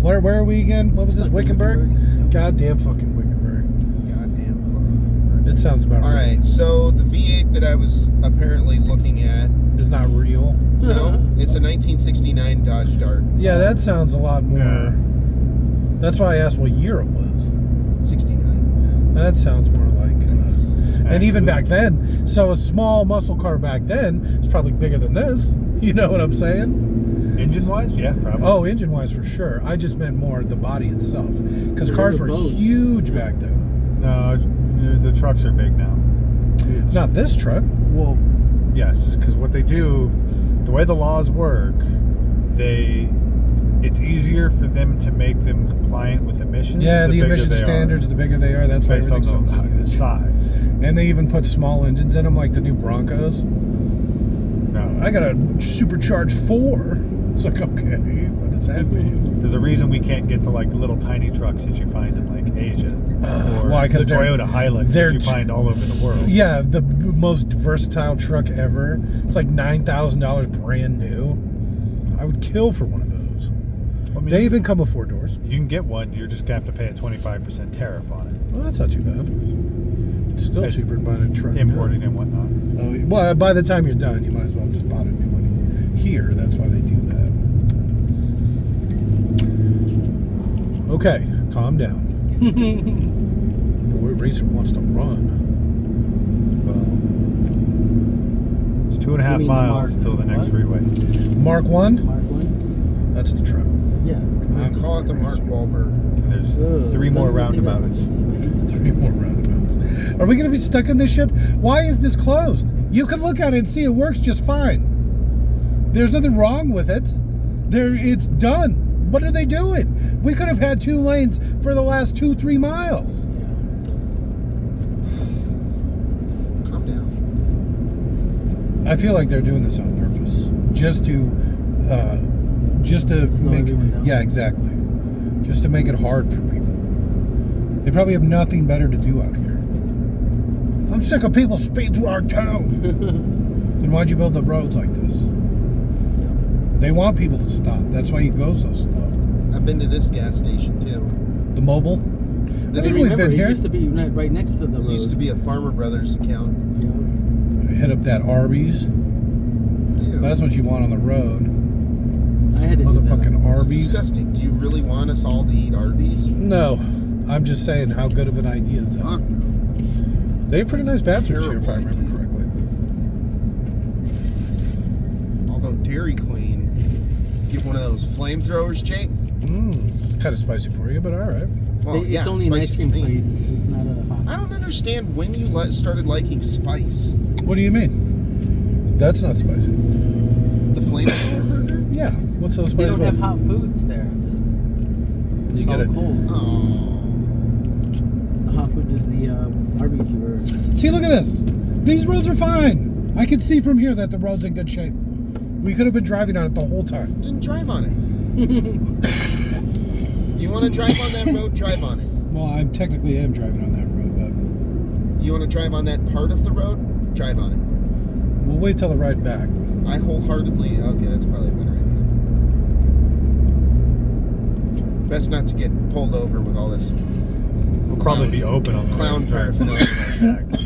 Where are we again? What was this? Wickenburg? Wickenburg. Goddamn fucking Wickenburg. Goddamn fucking. It sounds about All right, so the V8 that I was apparently looking at, It's not real. no, it's a 1969 Dodge Dart. Yeah, that sounds a lot more. Yeah. That's why I asked what year it was. 69. That sounds more like. And even back then, so a small muscle car back then is probably bigger than this. You know what I'm saying? Engine-wise, yeah, probably. Oh, engine-wise for sure. I just meant more the body itself, because Yeah, cars the were boats. huge back then. No, the trucks are big now. Not this truck. Well, yes, because what they do, the way the laws work, it's easier for them to make them compliant with emissions. Yeah, the bigger emission they are, standards, the bigger they are, that's why based on everything's so the huge. size. And they even put small engines in them, like the new Broncos. No, I got a supercharged 4. It's like, okay, what does that mean? there's a reason we can't get to like the little tiny trucks that you find in like Asia, or why? 'Cause the they're- Toyota Hilux they're that you find all over the world. Yeah, the most versatile truck ever. It's like $9,000 brand new. I would kill for one of those. I mean, They even come with 4 doors. you can get one. You're just gonna have to pay a 25% tariff on it, Well, that's not too bad. It's still Hey, cheaper than buying a truck. now. importing and whatnot. Oh, well, by the time you're done, you might as well have just bought a new one here. That's why they do that. Okay, calm down. Boy, Racer wants to run. Well, it's 2.5 You mean the miles Mark till the next what? freeway. Mark 1? Mark 1? That's the truck. Yeah. I'm Call it the Mark Wahlberg. And there's Ugh, 3 more don't say that. roundabouts. 3 more roundabouts. Are we going to be stuck in this shit? Why is this closed? You can look at it and see it works just fine. There's nothing wrong with it. It's done. What are they doing? We could have had 2 lanes for the last 2-3 miles. Calm down. I feel like they're doing this on purpose, just to Slow make everyone down. yeah, exactly, just to make it hard for people. They probably have nothing better to do out here. I'm sick of people speeding through our town. Then why'd you build the roads like this? They want people to stop. That's why you go so slow. I've been to this gas station too. The mobile. I This think is- we've been it here. used to be right next to the road. It used to be a Farmer Brothers account. Yeah. Hit up that Arby's. Ew. That's what you want on the road. I had to do that. Motherfucking It's Arby's. disgusting. Do you really want us all to eat Arby's? No, I'm just saying how good of an idea is that. Fuck. They have pretty nice bathrooms here, if I terrible remember correctly. Although Dairy Queen, get one of those flamethrowers, Jake. Kind of spicy for you, but all right. Well, It's yeah, only an spicy ice cream for me. place. It's not a hot. I don't understand when you started liking spice. What do you mean? That's not spicy. The flamethrower burger? Yeah. What's so They spicy don't about have hot foods there. Just You it's get all it. cold. Oh. The hot foods is the Arby's you were. See, look at this. These roads are fine. I can see from here that the road's in good shape. We could have been driving on it the whole time. Didn't drive on it. You want to drive on that road? Drive on it. Well, I technically am driving on that road, but You want to drive on that part of the road? Drive on it. we'll wait till the ride back. I wholeheartedly. Okay, that's probably a better idea. Best not to get pulled over with all this We'll probably be open on the clown road, trying to paraphernalia. back.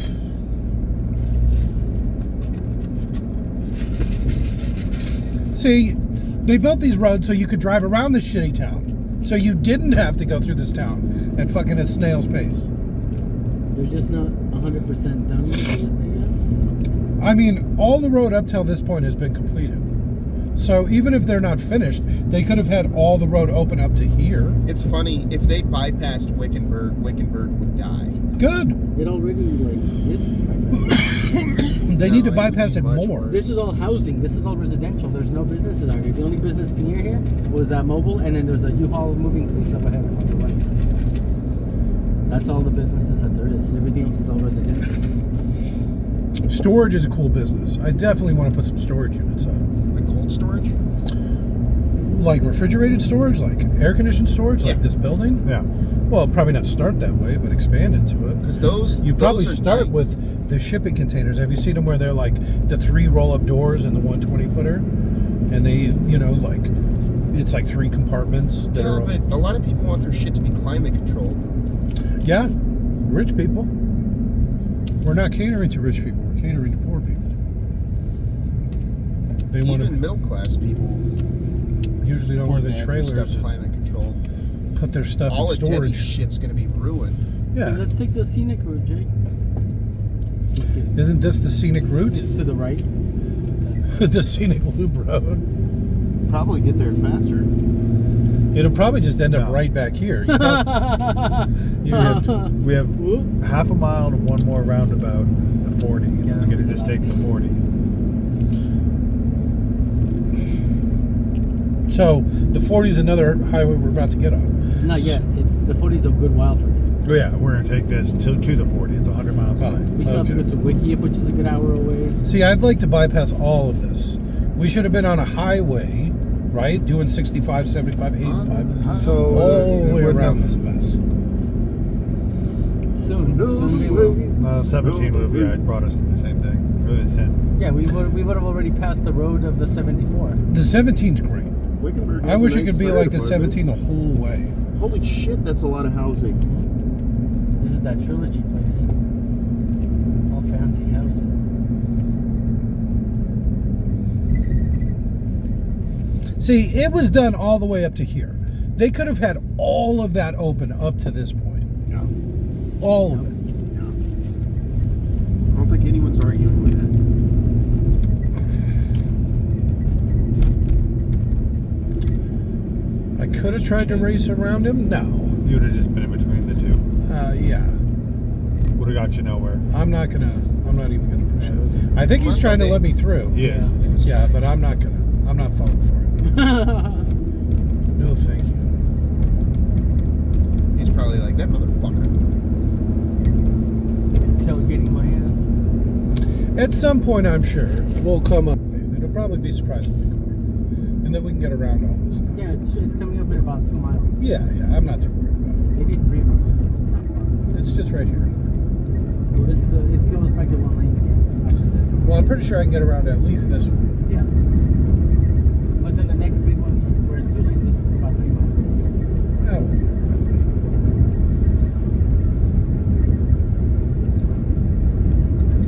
See, they built these roads so you could drive around this shitty town. So you didn't have to go through this town at fucking a snail's pace. They're just not 100% done with it, I guess. I mean, all the road up till this point has been completed. So even if they're not finished, they could have had all the road open up to here. It's funny, if they bypassed Wickenburg, Wickenburg would die. Good. It already is. They need to No, it would bypass be it much more. worse. This is all housing. This is all residential. There's no businesses out here. The only business near here was that mobile, and then there's a U-Haul moving place up ahead on the right. That's all the businesses that there is. Everything else is all residential. Storage is a cool business. I definitely want to put some storage units up. Like cold storage? Like refrigerated storage, like air conditioned storage, like Yeah. this building. Yeah. Well, probably not start that way, but expand into it. Because those You probably those are start nice. with the shipping containers. Have you seen them where they're like the 3 roll-up doors and the 120 footer, and they, like it's like 3 compartments that Yeah, are. but a lot of people want their shit to be climate controlled. Yeah, rich people. We're not catering to rich people. We're catering to poor people. They want Even to middle class people usually don't live in want their trailers stuff and climate controlled. put their stuff All in of Debbie's storage. shit's gonna be ruined. Yeah. Let's take the scenic route, Jake. Just kidding. Isn't this the scenic route? It's to the right. The scenic loop road. Probably get there faster. It'll probably just end up No. right back here. We have Whoop. half a mile to one more roundabout, the 40. Yeah, We're gonna that's just the take last the 40. So the 40 is another highway we're about to get on. Not yet. It's the 40's a good while from here. Oh yeah, we're gonna take this to the 40. It's 100 miles away. We still have to Okay. go to Wickiup, which is a good hour away. See, I'd like to bypass all of this. We should have been on a highway, right? Doing 65, 75, 85. So All the way we're around not- this mess. Soon we will. 17 would have brought us to the same thing. Really 10. Yeah, we would have already passed the road of the 74. The 17's great. Wickenburg I has wish a it nice could be fire like the department. 17 the whole way. Holy shit, that's a lot of housing. This is that trilogy place. All fancy housing. See, it was done all the way up to here. They could have had all of that open up to this point. Yeah. All of it. I don't think anyone's arguing with that. I could have tried to race around him. No. You would have just been in between the two. Yeah. Would have got you nowhere. I'm not even gonna push it. I think he's trying to let me through. He is. Yeah, but I'm not falling for it. No, thank you. He's probably like, that motherfucker. Tailgating my ass. At some point, I'm sure we'll come up. And it'll probably be surprisingly quick, and then we can get around all this. Yeah, it's coming up in about 2 miles. Yeah. I'm not too worried about Maybe 3 miles. It's not far. it. It's just right here. Well, it goes back to 1 lane again. After this. Well, I'm pretty sure I can get around at least this one. Yeah. But then the next big ones were 2 lanes, is about 3 miles. That would be all right.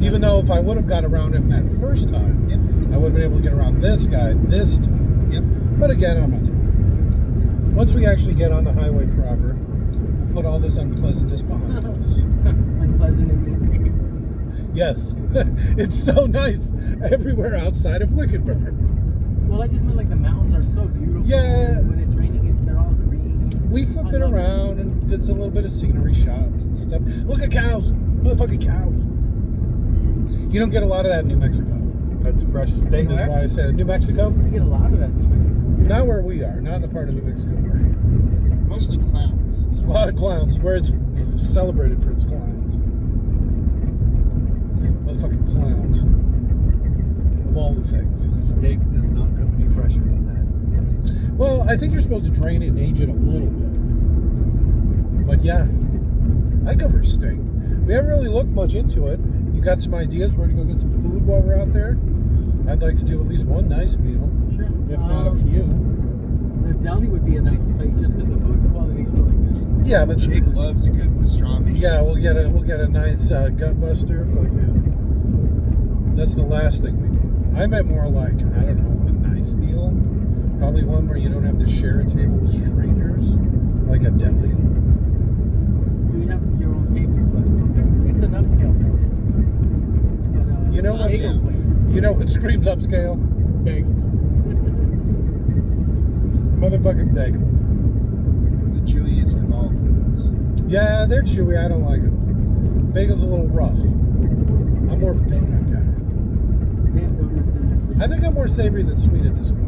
Even though if I would have got around him that first time, Yep. I would have been able to get around this guy this time. Yep. But again, I'm not too worried. Once we actually get on the highway proper, we'll put all this unpleasantness behind us. Unpleasant and easy. Yes, it's so nice everywhere outside of Wickenburg. Well, I just meant like the mountains are so beautiful. Yeah. When it's raining, they're all green. We flipped I it love it. around and did a little bit of scenery shots and stuff. Look at cows, motherfucking cows. You don't get a lot of that in New Mexico. That's fresh steak. That's why I said New Mexico. You get a lot of that in New Mexico. Not where we are, not in the part of New Mexico we're here. Mostly clowns. There's a lot of clowns where it's celebrated for its clowns. Motherfucking clowns. Of all the things. Steak does not come any fresher than that. Well, I think you're supposed to drain it and age it a little bit. But yeah, I go for a steak. We haven't really looked much into it. You got some ideas? We're gonna go get some food while we're out there. I'd like to do at least one nice meal, Sure. if not a few. The deli would be a nice place just because the food quality is really good. Yeah, but Jake loves a good pastrami. yeah, we'll get a nice gut buster. Fuck yeah. That's the last thing we need. I meant more like, I don't know, a nice meal. Probably one where you don't have to share a table with strangers, like a deli. You have your own table, but it's an upscale deli. But, You know it's a what's- bagel place. You know what screams upscale? Bagels. Motherfucking bagels. The chewiest of all foods. Yeah, they're chewy. I don't like them. Bagels a little rough. I'm more of a donut guy. They have donuts in there too. I think I'm more savory than sweet at this point.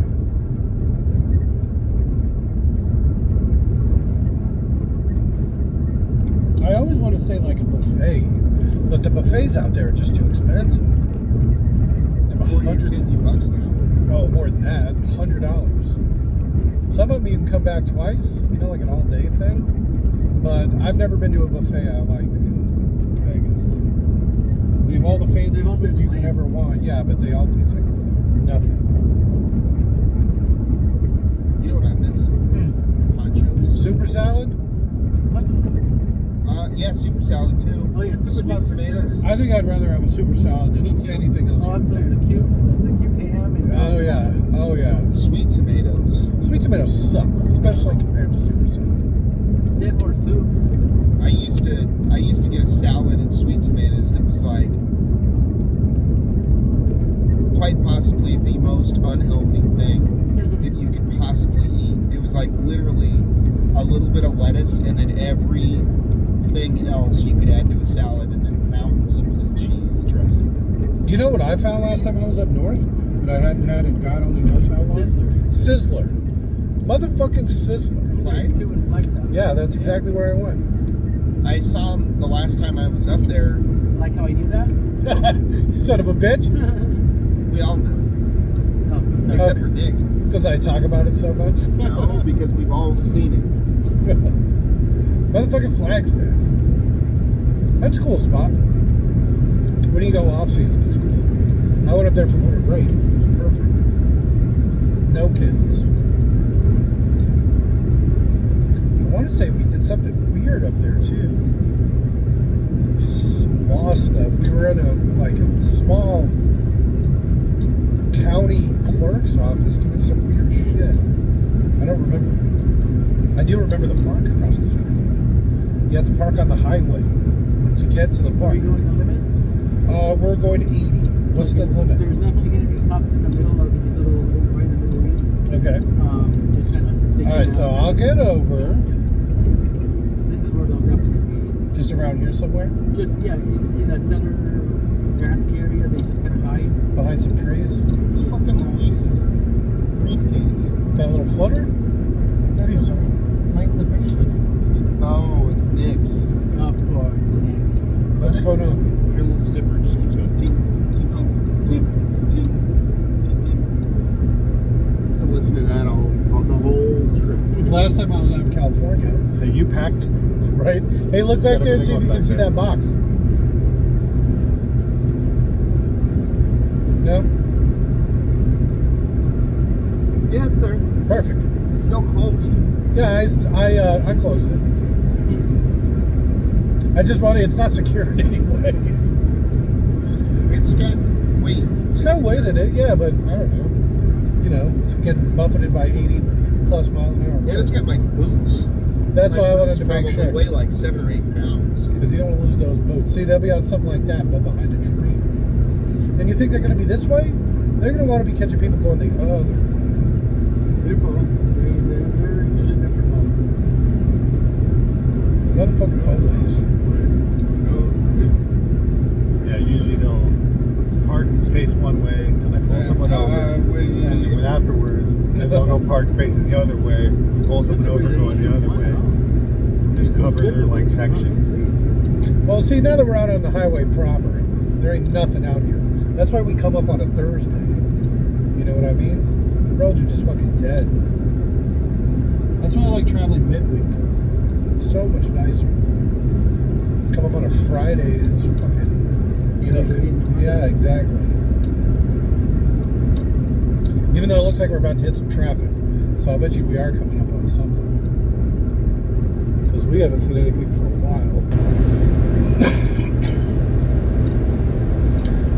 I always want to say like a buffet, but the buffets out there are just too expensive. $150 now. Oh, more than that, $100. Some of them you can come back twice, you know, like an all-day thing. But I've never been to a buffet I liked in Vegas. We have all the fanciest They've all been foods you can bland. ever want, yeah, but they all taste like nothing. You know what I miss? Ponchos. Super salad? Yeah, super salad too. Oh, yeah, super Sweet salad for tomatoes. I think I'd rather have a super salad than Me too. anything else. Oh, you can absolutely. have. The cube ham. And Oh yeah, oh yeah. Sweet tomatoes. Sweet tomato sucks, especially compared to super salad. They have more soups. I used to get a salad and sweet tomatoes that was like quite possibly the most unhealthy thing that you could possibly eat. It was like literally a little bit of lettuce and then everything else you could add to a salad and then mountains of blue cheese dressing. You know what I found last time I was up north that I hadn't had in God only knows how long? Sizzler. Motherfucking Sizzler. Right? There's two in Flagstaff. Yeah, that's exactly where I went. I saw him the last time I was up there. Like how I knew that? You son of a bitch. We all know. Oh, sorry. Except for Nick. Because I talk about it so much. No, because we've all seen it. Motherfucking Flagstaff. That's a cool spot. When you go off season, it's cool. I went up there for winter break. It was perfect. No kids. I want to say we did something weird up there too. Some law stuff. We were in a small county clerk's office doing some weird shit. I don't remember. I do remember the park across the street. You have to park on the highway to get to the Are park. we going the limit? We're going to 80. What's the limit? There's definitely going to be cops in the middle of these little, right in the middle lane. Okay. Just kind of sticking All right, so out. I'll get over. This is where they'll definitely be. Just around here somewhere, Just, yeah, in that center grassy area, they just kind of hide. behind some trees. It's fucking Luis's briefcase. That little flutter. That is. Mine's the British one. Oh, it's Nick's. Of course, the name. What's going on? Your little zipper just keeps going tink, tink, tink, tink, tink, tink, tink. To listen to that all the whole trip. Last time I was out in California, Hey, you packed it. right? Hey, look back there and see if you can see that box. No? Yeah, it's there. Perfect. It's still closed. Yeah, I closed it. I just wanted, it's not secured anyway. It's got weight. It's got weight in it, yeah, but I don't know. You know, it's getting buffeted by 80 plus mile an hour. And it's got my boots. That's My why I wanted boots to make probably sure. weigh like 7 or 8 pounds. Because you don't want to lose those boots. See, they'll be on something like that, but behind a tree. And you think they're going to be this way? They're going to want to be catching people going the other way. They're both. They're usually meant for both. Motherfucking police. Yeah, usually they'll park face one way until they pull someone over. And then afterwards, then they'll go park facing the other way, pull someone over going the other way. Just cover their like section. Well, see, now that we're out on the highway proper, there ain't nothing out here. That's why we come up on a Thursday. You know what I mean? The roads are just fucking dead. That's why I like traveling midweek. It's so much nicer. Come up on a Friday is fucking, you know, yeah, exactly. Even though it looks like we're about to hit some traffic. So I bet you we are coming up on something. Because we haven't seen anything for a while.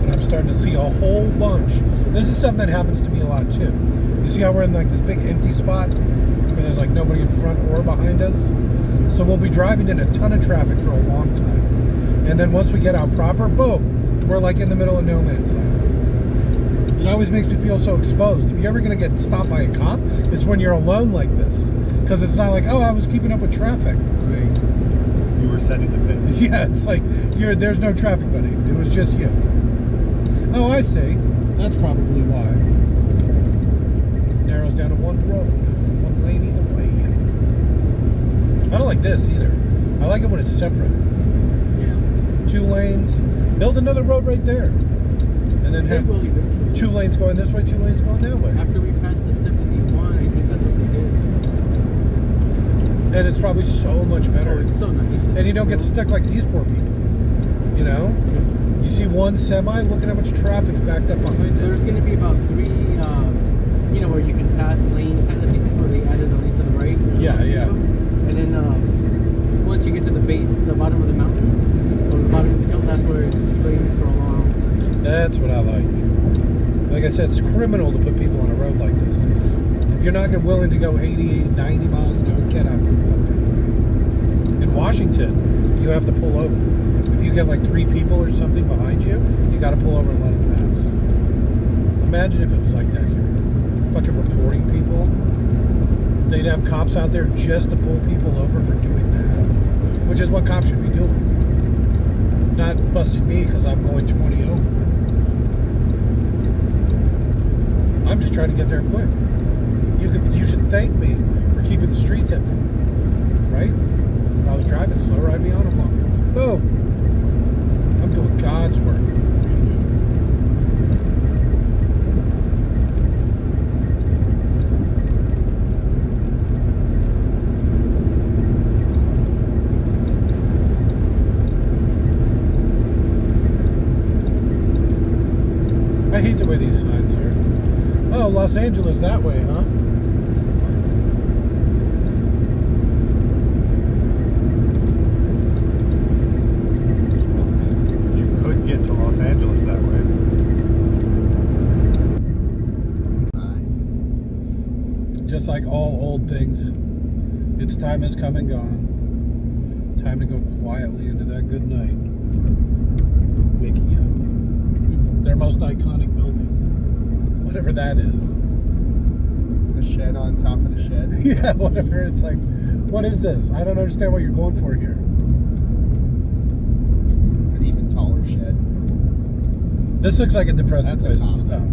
But I'm starting to see a whole bunch. This is something that happens to me a lot too. You see how we're in like this big empty spot where there's like nobody in front or behind us? So we'll be driving in a ton of traffic for a long time. And then once we get out proper, boom, we're like in the middle of no man's land. It always makes me feel so exposed. If you're ever going to get stopped by a cop, it's when you're alone like this. Because it's not like, oh, I was keeping up with traffic. Right. You were setting the pace. Yeah, it's like, there's no traffic, buddy. It was just you. Oh, I see. That's probably why. Narrows down to one road. One lane either way. I don't like this either. I like it when it's separate. 2 lanes, build another road right there, and then They have will eventually. 2 lanes going this way, 2 lanes going that way. After we pass the 71, I think that's what they did. And it's probably so much better. Oh, it's so nice. And you don't get stuck like these poor people. You know? You see one semi, look at how much traffic's backed up behind it. There's going to be about 3, you know, where you can pass lane kind of things where they added a lane to the right. Yeah, yeah. And then once you get to the base, the bottom of the mountain, or the bottom of the hill, that's where it's 2 lanes for a long time. That's what I like. Like I said, it's criminal to put people on a road like this. If you're not willing to go 80, 90 miles an hour, get out the fucking way. In Washington, you have to pull over. If you get like 3 people or something behind you, you got to pull over and let them pass. Imagine if it was like that here. Fucking reporting people. They'd have cops out there just to pull people over for doing that. Which is what cops should be doing. Not busting me because I'm going 20 over. I'm just trying to get there quick. You should thank me for keeping the streets empty. Right? If I was driving slower, I'd be on them longer. Boom. I'm doing God's work. I hate the way these signs are. Oh, Los Angeles that way, huh? You could get to Los Angeles that way. Just like all old things, its time has come and gone. Time to go quietly into that good night. Waking up. Their most iconic building. Whatever that is. The shed on top of the shed. Yeah, whatever. It's like, what is this? I don't understand what you're going for here. An even taller shed. This looks like a depressing That's a place to cop. stop.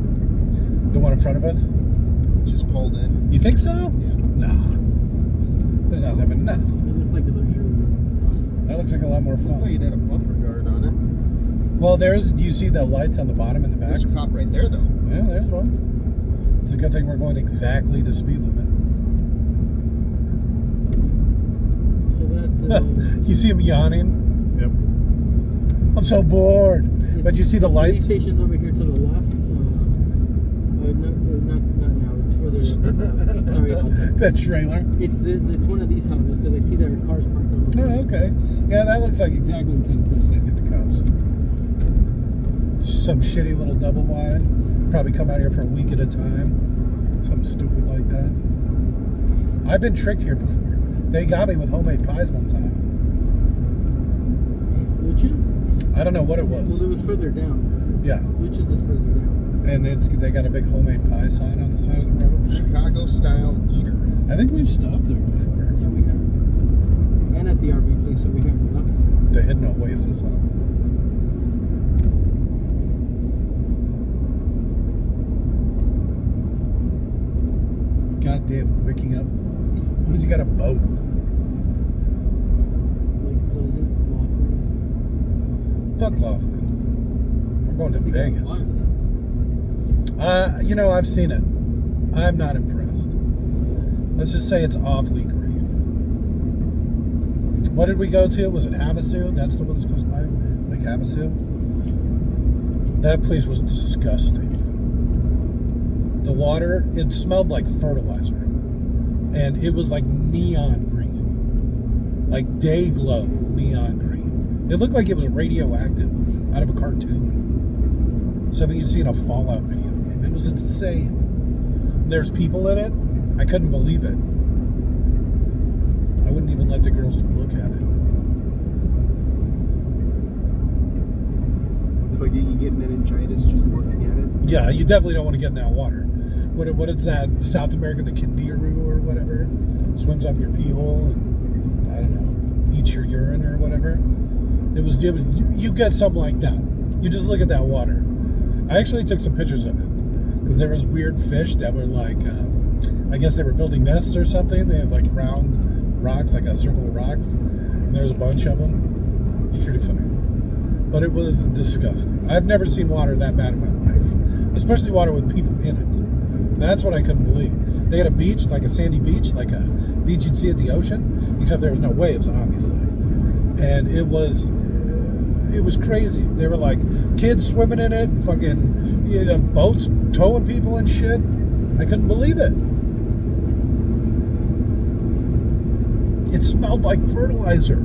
The one in front of us? Just pulled in. You think so? Yeah. No. There's nothing, but no. It looks like a luxury. That looks like a lot more I thought fun. you'd had a bumper guard on it. Well, do you see the lights on the bottom and the back? There's a cop right there, though. Yeah, there's one. It's a good thing we're going exactly the speed limit. So that. You see him yawning? Yep. I'm so bored. But you see the police lights? station's over here to the left. Not now. It's further. Sorry about that. That trailer. It's one of these houses because I see there are cars parked on the. Oh, okay. Yeah, that looks like exactly the kind of place they'd get the cops. Some shitty little double wide. Probably come out here for a week at a time. Something stupid like that. I've been tricked here before. They got me with homemade pies one time. Luch's? I don't know what it Well, was. it was further down. Yeah. Luch's is further down. And they got a big homemade pie sign on the side of the road. Chicago style eater. I think we've stopped there before. Yeah, we have. And at the RV place over here on the left. The hidden oasis, huh? Goddamn, waking up. What has he got a boat? Like Pleasant, Laughlin. Fuck Laughlin. We're going to We got Vegas. water. You know, I've seen it. I'm not impressed. Let's just say it's awfully green. What did we go to? Was it Havasu? That's the one that's close by? Like Havasu? That place was disgusting. The water, it smelled like fertilizer. And it was like neon green. Like day glow neon green. It looked like it was radioactive out of a cartoon. Something you'd see in a Fallout video game. It was insane. There's people in it. I couldn't believe it. I wouldn't even let the girls look at it. Looks like you can get meningitis just looking at it. Yeah, you definitely don't want to get in that water. What is that? South America, the Kindiru or whatever? Swims up your pee hole and, I don't know, eats your urine or whatever. You get something like that. You just look at that water. I actually took some pictures of it. Because there was weird fish that were like, I guess they were building nests or something. They had like round rocks, like a circle of rocks. And there was a bunch of them. It's pretty funny. but it was disgusting. I've never seen water that bad in my life, especially water with people in it. That's what I couldn't believe. They had a beach, like a sandy beach, like a beach you'd see at the ocean, except there was no waves, obviously. And it was crazy. They were like kids swimming in it, and fucking boats towing people and shit. I couldn't believe it. It smelled like fertilizer.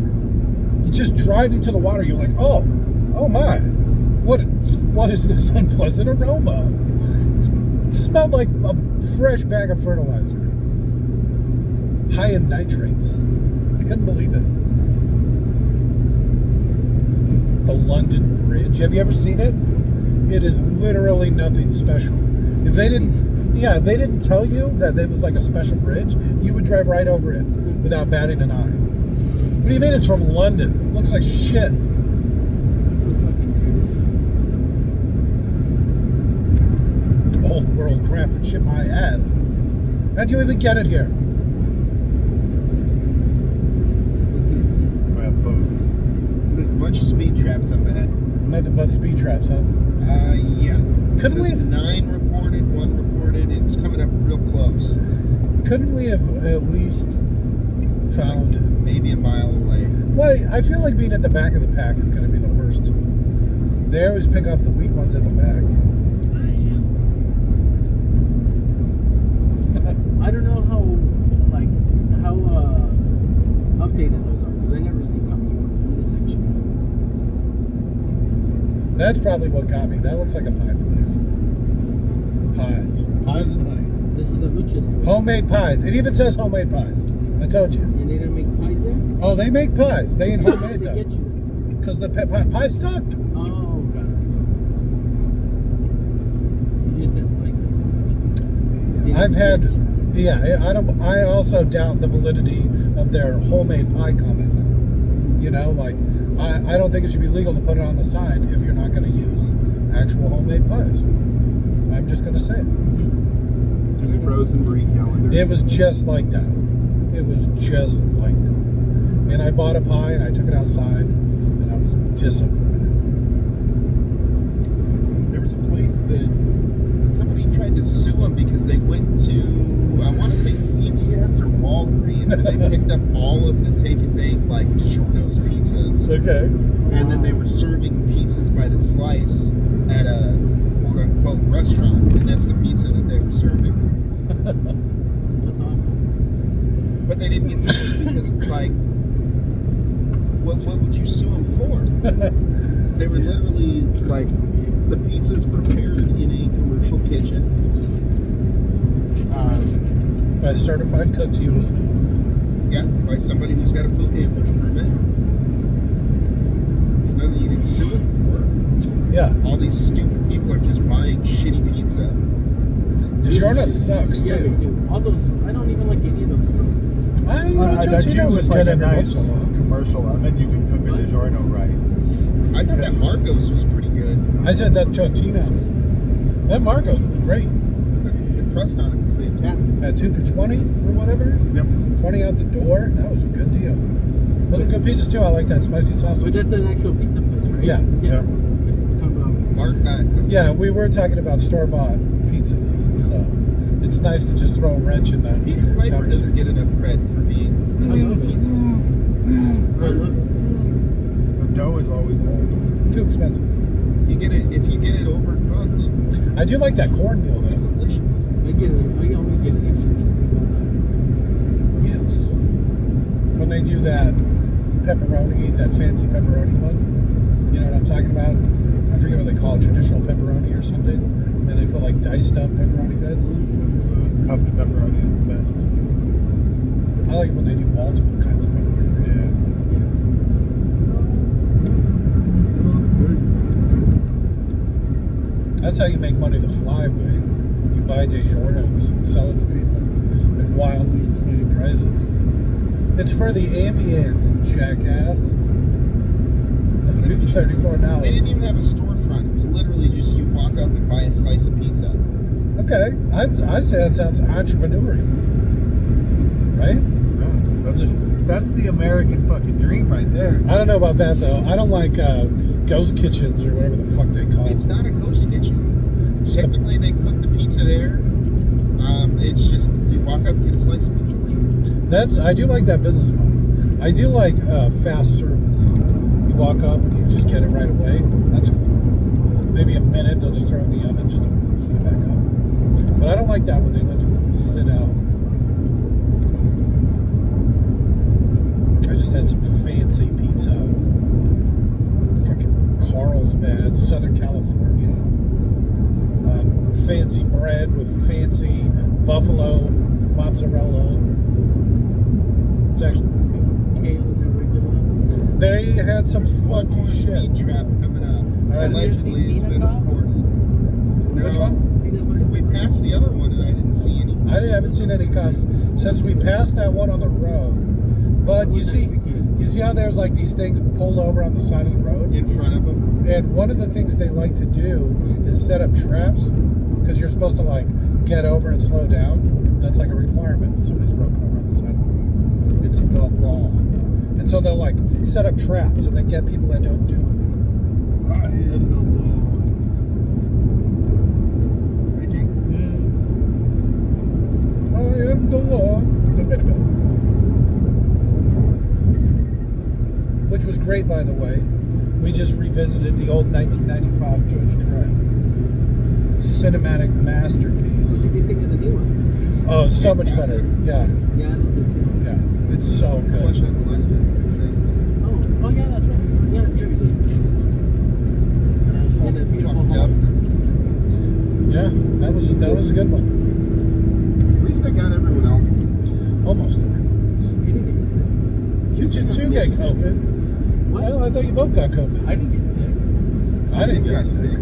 You just driving to the water, you're like, oh my, what is this unpleasant aroma? It smelled like a fresh bag of fertilizer, high in nitrates. I couldn't believe it. The London Bridge. Have you ever seen it? It is literally nothing special. If they didn't tell you that it was like a special bridge, you would drive right over it without batting an eye. What do you mean it's from London? It looks like shit. It was fucking Old world crap and shit my ass. How'd you even get it here? Well, boom. There's a bunch of speed traps up ahead. Nothing but speed traps, huh? Yeah. Couldn't It says we- 9 reported, 1 reported. It's coming up real close. Couldn't we have at least found... Maybe a mile away. Well, I feel like being at the back of the pack is going to be the worst. They always pick off the weak ones at the back. I don't know how updated those are, because I never see cops in this section. That's probably what got me. That looks like a pie place. Pies and honey. This is the Lucha's place. Homemade pies. It even says homemade pies. I told you. And they don't make pies there? Oh, they make pies. They ain't homemade They get though. you. Because the pies sucked. Oh, got it. You just didn't like them. They I've didn't had, get you. I also doubt the validity of their homemade pie comment. You know, like, I don't think it should be legal to put it on the sign if you're not going to use actual homemade pies. I'm just going to say it. Just frozen brie calendars. It was just like that. It was just like that. And I bought a pie and I took it outside and I was disappointed. There was a place that somebody tried to sue them because they went to, I want to say CVS or Walgreens, and they picked up all of the take and bake, like DiGiorno's pizzas. Okay. And then they were serving pizzas by the slice at a quote unquote restaurant, and that's the pizza that they were serving. That's awful. But they didn't get sued because it's like, what would you sue them for? They were literally like, the pizza's prepared in a commercial kitchen. By certified cooks, Yeah, by somebody who's got a food handler's permit. There's nothing you can sue them for. Yeah. All these stupid people are just buying shitty pizza. DiGiorno sucks Yeah, they too. do. All those, I don't even like any of those frozen. I That you Totino's was is like good a every nice once in a while. commercial oven. You can cook a What? DiGiorno right. I thought that Marco's was pretty good. I said that Totino's. That Marco's was great. The crust on it was fantastic. At 2 for $20 or whatever. Yep. 20 out the door. That was a good deal. Those are good pizzas too. I like that spicy But sausage. that's an actual pizza place, right? Yeah. Yeah. Yeah. Okay. We're talking about Yeah, we were talking about store-bought pizzas, so it's nice to just throw a wrench in that. Peter Piper doesn't get enough credit for being the new pizza. I love it. The dough is always old. Too expensive. You get it if you get it overcooked. I do like that cornmeal though. Delicious. I always get an extra crispy one. Yes. When they do that pepperoni, that fancy pepperoni one, you know what I'm talking about? I forget what they call it, traditional pepperoni or something. And they put like diced up pepperoni bits. Cup of pepperoni is the best. I like it when they do multiple kinds of pepperoni. Yeah. That's how you make money the fly way. You buy DiGiorno's and sell it to people at wildly inflated prices. It's for the ambience, jackass. $34. They didn't even have a storefront. It was literally just you walk up and buy a slice of pizza. Okay, I say that sounds entrepreneurial, right? Yeah. That's the American fucking dream right there. I don't know about that though. I don't like ghost kitchens or whatever the fuck they call It's them. not a ghost kitchen. Just a- Technically, they cook the pizza there. It's just you walk up, get a slice of pizza, leave. I do like that business model. I do like fast service. You walk up and you just get it right away. That's cool. Maybe a minute, they'll just throw it in the oven just to heat it back up. But I don't like that when they let you sit out. I just had some fancy pizza. Fucking Carlsbad, Southern California. Fancy bread with fancy buffalo mozzarella. It's actually Kale and everything. they had some One more funky speed shit. trap coming up. Alright. Allegedly, it's been reported. Which No. one? See this one? We passed the other one and I didn't see any. Haven't seen any cops since we passed that one on the road. But you see how there's like these things pulled over on the side of the road? In front of them. And one of the things they like to do is set up traps because you're supposed to like get over and slow down. That's like a requirement when somebody's broken over on the side of the road. It's the law. And so they'll like set up traps and then get people that don't do it. I am the law. Right, Jake? I am the law. Wait a minute. Which was great, by the way. We just revisited the old 1995 Judge Dredd. Cinematic masterpiece. What do you think of the new one? Oh, it's so much Fantastic. better. Yeah, Yeah, I don't think so. yeah. It's so How good. much on the last things? Oh, yeah, that's right. Yeah, here it is. And I was all In a beautiful fucked home. up. Yeah, that was a good one. At least I got everyone else. Almost everyone else. You didn't get sick. You did too get COVID. What? Well, I thought you both got COVID. I didn't get sick. I didn't get got sick.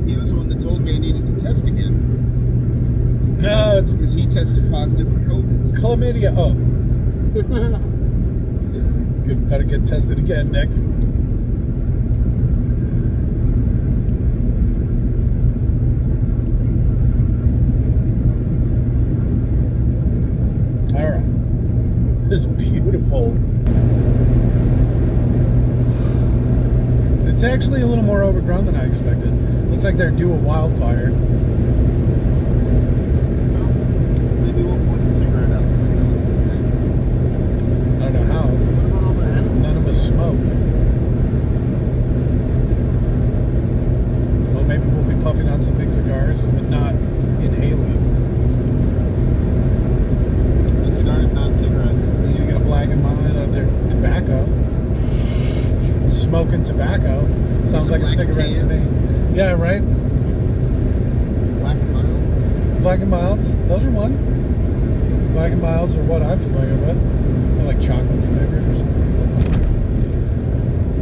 He was the one that told me I needed to test again No, it's because he tested positive for COVID. chlamydia. Oh, good. Better get tested again, Nick. All right. This is beautiful. It's actually a little more overgrown than I expected. Looks like they're due a wildfire. Maybe we'll flick a cigarette out. I don't know how. What about all the animals? None of us smoke. Well, maybe we'll be puffing on some big cigars, but not inhaling. The cigar is not a cigarette. You get a black and mild out there. Tobacco. Smoking tobacco. Sounds Some like a black cigarette to tans. me. Yeah, right? Black and mild. Black and milds. Those are one. Black and milds are what I'm familiar with. They're like chocolate flavored or something like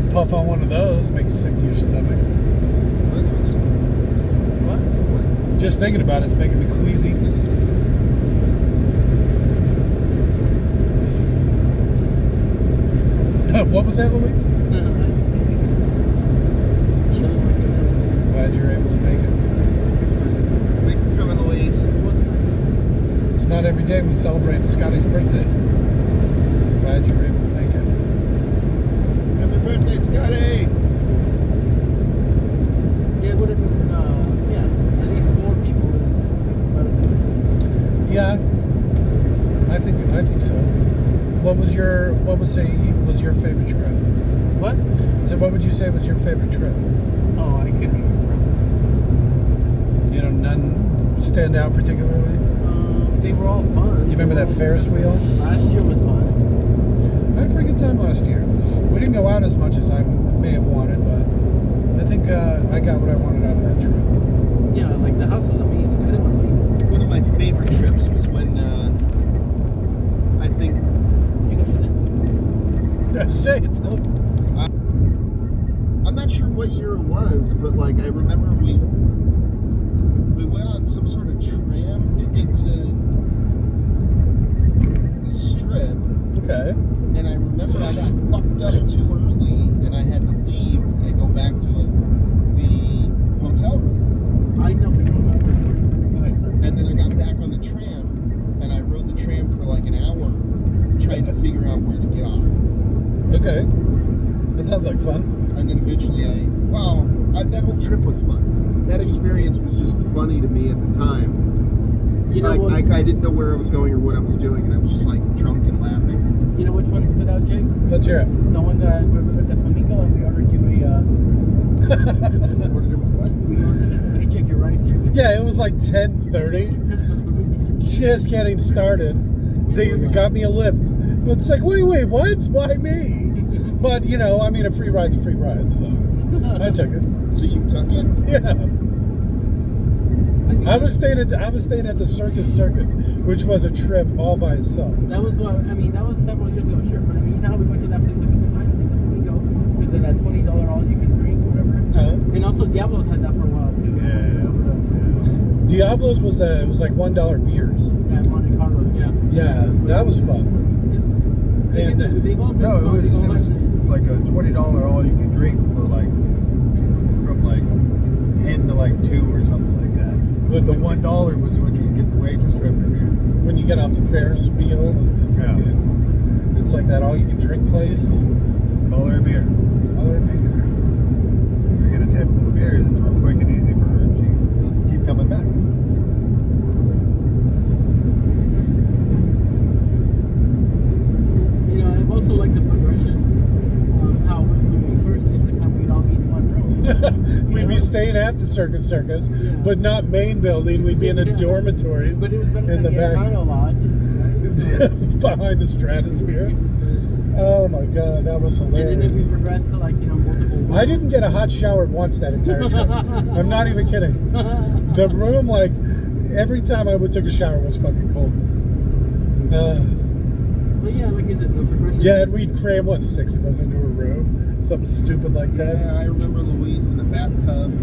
that. Puff on one of those, make you sick to your stomach. What? Just thinking about it's making me queasy. What was that, Louise? I didn't see anything. Chilling like a Glad you're able to make it. Thanks for coming, Louise. It's not every day we celebrate Scotty's birthday. Glad you were able to make it. Happy birthday, Scotty! Yeah, it would have been, yeah, at least 4 people is better than Yeah, I think so. What would say was your favorite trip? What? So what would you say was your favorite trip? Oh, I couldn't even remember. You know, none stand out particularly? They were all fun. You remember that Ferris wheel? Last year was fun. I had a pretty good time last year. We didn't go out as much as I may have wanted, but I think I got what I wanted out of that trip. Yeah, like the house was amazing. I didn't want to leave it. One of my favorite trips was when I think You can use it. Say it. Tell them. I'm not sure what year it was, but like I remember we went on some sort of tram to get to the strip, Okay. and I remember I got fucked up too early, and I had to leave and go back to the hotel room. I know which one that was. Go ahead, sorry. And then I got back on the tram, and I rode the tram for like an hour, trying to figure out where to get off. Okay. That sounds like fun. and then eventually that whole trip was fun. That experience was just funny to me at the time. You know what? I didn't know where I was going or what I was doing, and I was just like drunk and laughing. You know which one stood out, Jake? Let's hear it. The one that we were at the Flamingo and we ordered you we ordered hey Jake, your rights here. Yeah, it was like 10:30. Just getting started. They got me a lift. It's like, wait, what? Why me? But you know, I mean, a free ride's a free ride, so I took it. So you took it? Yeah. I was staying at the Circus, which was a trip all by itself. That was that was several years ago, sure. But I mean, you know how we went to that place a couple times in the Flamingo because of that $20 all you can drink or whatever. And also Diablo's had that for a while too. Diablo's was it was like $1 beers. At Monte Carlo, yeah. Yeah, that was fun. They've all been No, fun. it was like a $20 all you can drink for like from like 10 to like 2 or something like that. But the $1 was what you would get the waitress for every beer. When you get off the Ferris wheel, it's like that all you can drink place. $1 a beer. $1 a beer. You get a table full of beers, it's real quick and easy for her, and she keep coming back. You know, I've also liked the progression of how when we first used to come, we'd all be in one room. We'd be staying at the Circus, but not main building. We'd be in the dormitories. But it was better in than the back. Econo Lodge, right? Behind the stratosphere. Oh my god, that was And then hilarious. we progressed to like, you know, multiple. I didn't get a hot shower once that entire trip. I'm not even kidding. The room, like, every time I took a shower was fucking cold. But yeah, like I said, the progression. Yeah, and we'd cram, 6 of us into a room? Something stupid like that. Yeah, I remember Luis in the bathtub,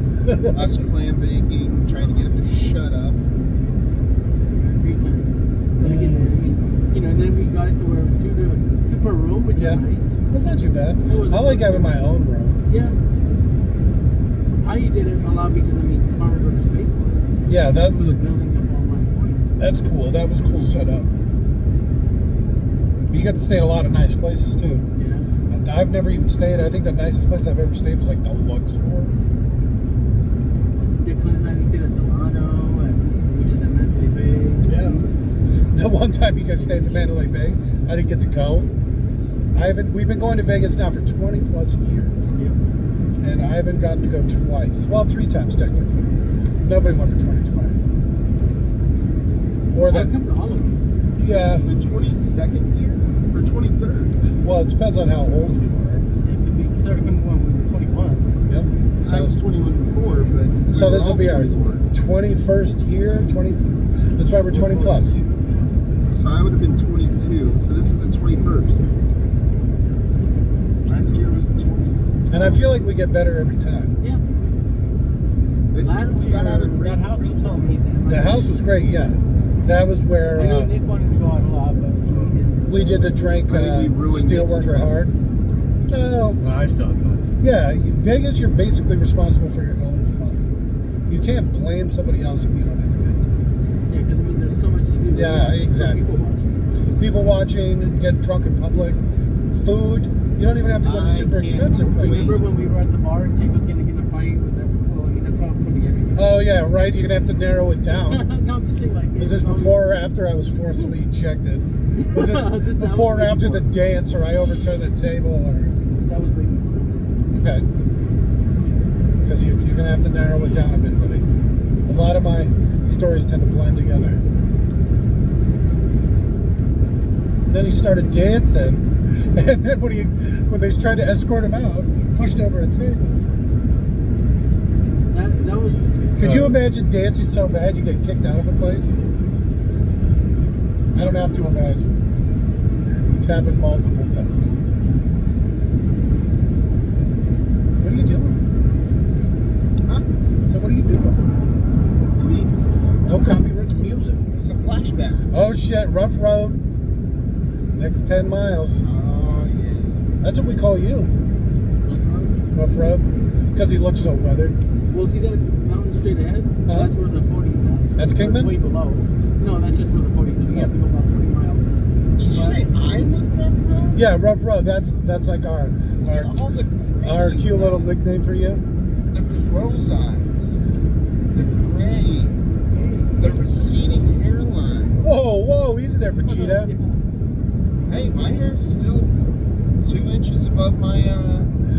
us clam baking, trying to get him to shut up. 3 times. But again, I mean, you know, and then we got it to where it was 2 per room, which Yeah. is nice. That's not too bad. It was- I like having my own room. Yeah. I did it a lot because, I mean, Farmer Brothers paid for it. So Yeah, that it was was building up all my points. that's cool. That was cool setup. You got to stay at a lot of nice places too. Yeah. And I've never even stayed. I think the nicest place I've ever stayed was like the Luxor. Yeah, Clint and I, we stayed at Delano, which is at Mandalay Bay. Yeah. The one time you guys stayed at the Mandalay Bay, I didn't get to go. We've been going to Vegas now for 20 plus years. Yep. And I haven't gotten to go twice. Well, 3 times technically. Nobody went for 2020. Or I've that, come to all of them. yeah. Is this the 22nd year or 23rd? Well, it depends on how old you are. Yeah, because we started coming when we were 21. Yep. I was 21 before, but So we this were will all be our 21. 21st year. 20. That's why we're 20 plus. So I would have been 22. So this is the 21st. Last year was the 20th. And I feel like we get better every time. Yeah. This Last year we year, got out of that house was so amazing. The house was great. Yeah, that was where I know Nick wanted to go out a lot, but he didn't. we did the drink I think we ruined Steelworker Nick's Hard. No. Well, I still had fun. Yeah, Vegas, you're basically responsible for your own fun. You can't blame somebody else if you don't have a good time. Yeah, because I mean, there's so much to do. Yeah, There's so exactly. People watching. People watching, get drunk in public, food. You don't even have to go to I super can't expensive places. Remember when we were at the bar and Jake was going to get in a fight with that? Well, I mean, that's how I'm putting everything. Oh yeah, right. You're gonna have to narrow it down. No, I'm just saying, like. Was this before or after I was forcefully ejected? Was this That before or was after the before. dance, or I overturned the table, or? That was way before. Okay. Because you're going to have to narrow it down a bit, buddy. A lot of my stories tend to blend together. Then he started dancing, and then when they tried to escort him out, he pushed over a table. That was. Could you imagine dancing so bad you get kicked out of a place? I don't have to imagine. It's happened multiple times. What are you doing? Huh? So what are you doing? Me? No copyrighted music. It's a flashback. Oh shit, rough road. Next 10 miles. Oh, yeah. That's what we call you. Rough road. Because he looks so weathered. Well, see that mountain straight ahead? Uh-huh. That's where the 40's at. That's Kingman? Way below. No, that's just where the 40's at. We have to go about 20 miles. Did you say I look rough road? Yeah, Rough Road. That's like our All the our cute little nickname for you. the crow's eyes, the gray, the receding hairline. Whoa, easy there, Vegeta. Hey, my hair's still 2 inches above my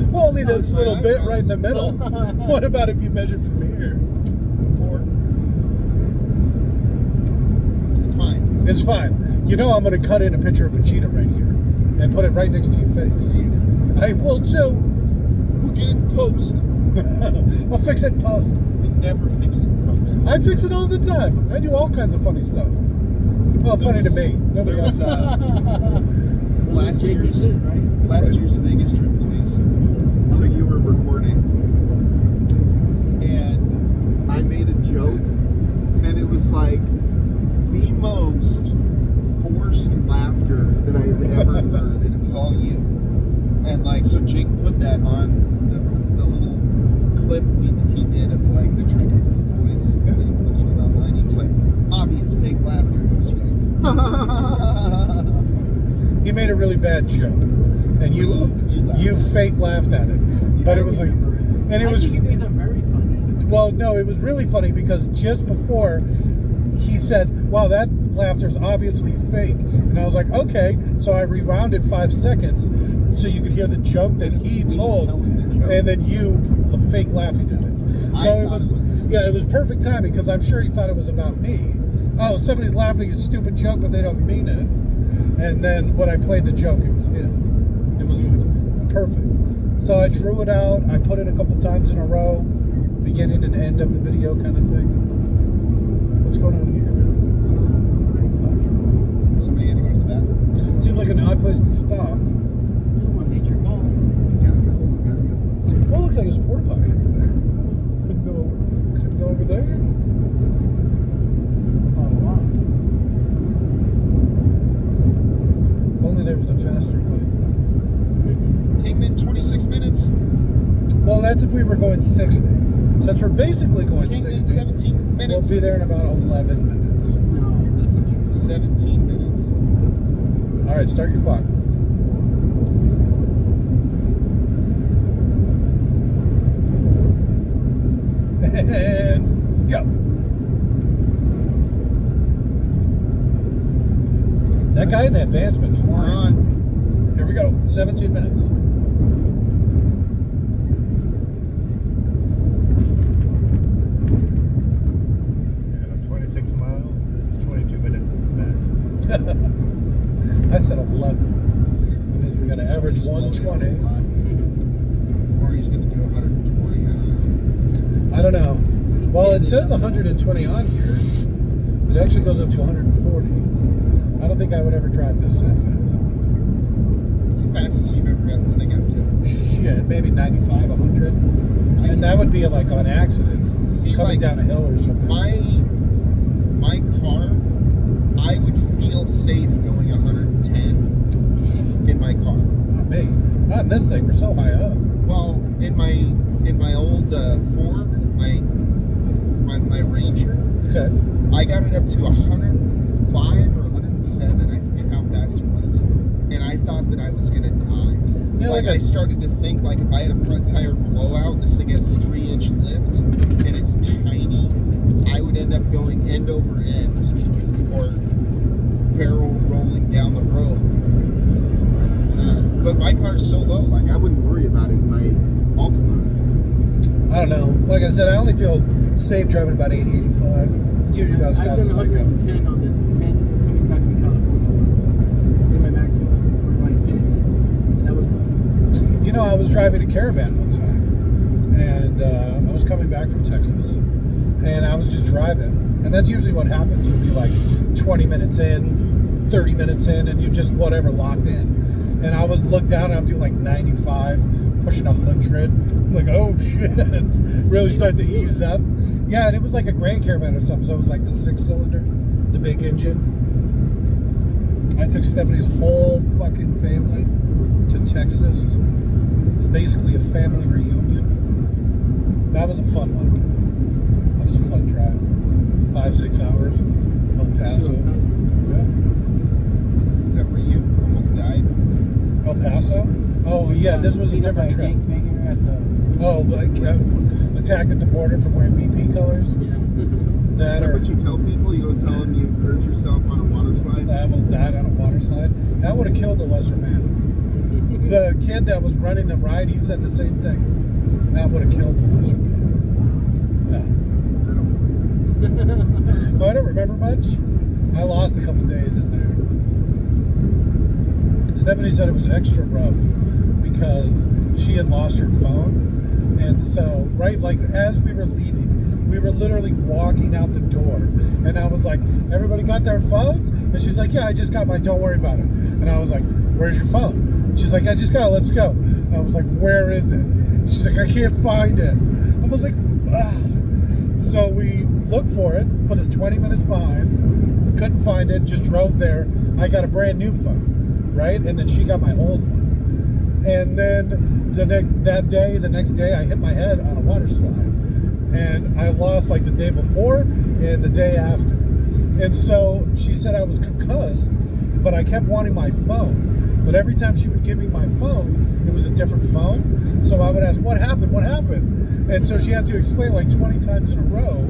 Well, only this my little bit eyebrows. right in the middle. What about if you measured from here? 4. It's fine. It's fine. You know I'm going to cut in a picture of Vegeta right here and put it right next to your face. I will too. We'll get it in post. I'll fix it in post. We never fix it in post. I fix it all the time. I do all kinds of funny stuff. Well, funny to me. Nobody There was else. last Jake year's is, right? last year's Vegas trip, Luis. So you were recording, and I made a joke, and it was like the most forced laughter that I've ever heard, and it was all you. And like, so Jake put that on the little clip he did of like the drinking with the boys that he posted online. He was like, obvious fake laughter. He was like, He made a really bad joke, and you laughed. fake laughed at it. But it was like, and it I was. think you guys are very funny. Well, no, it was really funny because just before he said, "Wow, that laughter's obviously fake," and I was like, "Okay." So I rewound it 5 seconds so you could hear the joke that he told, and then you fake laughing at it. So it was, it was perfect timing because I'm sure he thought it was about me. Oh, somebody's laughing at a stupid joke, but they don't mean it. And then when I played the joke, it was him. It was perfect. So I drew it out. I put it a couple times in a row, beginning and end of the video kind of thing. What's going on here? Somebody had to go to the bathroom. Seems like an odd place to stop. When nature calls. Gotta go. Well, it looks like there's a porta potty over there. Couldn't go over there. If only there was a faster way. Came in 26 minutes. Well, that's if we were going 60. Since we're basically going Came 60, in 17 minutes. we'll be there in about 11 minutes. No, that's not true. 17 minutes. All right, start your clock. And go. That guy in that van's been We're flying. on. Here we go. 17 minutes. And 26 miles, that's 22 minutes at the best. I said 11. That means we got to average 120. Or he's going to do 120. I don't know. Well, it says 120 on here. It actually goes up to 140. I don't think I would ever drive this that fast. What's the fastest you've ever got this thing up to? Shit, maybe 95, 100. And that would be like on accident. See, coming like, down a hill or something. My car, I would feel safe going 110 in my car. Not me. Not in this thing. We're so high up. Well, in my old Ford, my Ranger, Okay. I got it up to 105 or 107. I forget how fast it was, and I thought that I was gonna die. Yeah, like like I started to think, like if I had a front tire blowout, this thing has a 3-inch lift, and it's tiny. I would end up going end over end, or barrel rolling down the road. But my car's so low, like I wouldn't worry about it in my Altima. I don't know. Like I said, I only feel safe driving about 80, 85. It's usually about as I've fast done as I go. 110 on the 10 coming back from California. In my maximum for my Infiniti. And that was really You know, I was driving a Caravan one time, and I was coming back from Texas, and I was just driving, and that's usually what happens. You'll be like 20 minutes in, 30 minutes in, and you're just whatever locked in. And I was looked down, and I'm doing like 95, pushing 100. I'm like, oh shit! Really start to ease up. Yeah, and it was like a Grand Caravan or something, so it was like the 6-cylinder, the big engine. I took Stephanie's whole fucking family to Texas. It's basically a family reunion. That was a fun one. That was a fun drive. 5-6 hours. El Paso. fast. Yeah. Is that where you almost died? Paso. Oh yeah, this was a Beat up by different trip. gangbanger at the. Oh, like attacked at the border for wearing BP colors. Yeah. Is That that or what you tell people? You don't tell them you hurt yourself on a water slide? I almost died on a water slide. That would have killed a lesser man. The kid that was running the ride, he said the same thing. That would have killed a lesser man. Yeah. Oh, I don't remember much. I lost a couple days in there. Stephanie said it was extra rough because she had lost her phone. And so, right, like as we were leaving, we were literally walking out the door. And I was like, everybody got their phones? And she's like, yeah, I just got mine. Don't worry about it. And I was like, where's your phone? She's like, I just got it. Let's go. And I was like, where is it? She's like, I can't find it. I was like, ah. So we looked for it, put us 20 minutes behind, couldn't find it, just drove there. I got a brand new phone, right? And then she got my old one. And then the next day, I hit my head on a water slide. And I lost like the day before and the day after. And so she said I was concussed, but I kept wanting my phone. But every time she would give me my phone, it was a different phone. So I would ask, what happened? What happened? And so she had to explain like 20 times in a row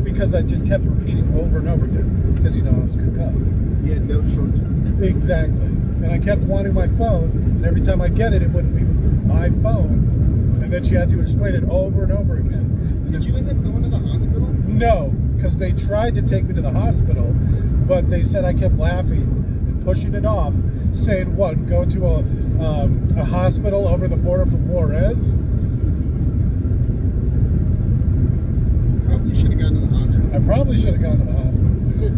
because I just kept repeating over and over again because, you know, I was concussed. You had no short-term memory. Exactly. And I kept wanting my phone, and every time I get it, it wouldn't be my phone. And then she had to explain it over and over again. And Did you end up going to the hospital? No, because they tried to take me to the hospital, but they said I kept laughing and pushing it off, saying, what, go to a hospital over the border from Juarez? Probably should have gone to the hospital. I probably should have gone to the hospital.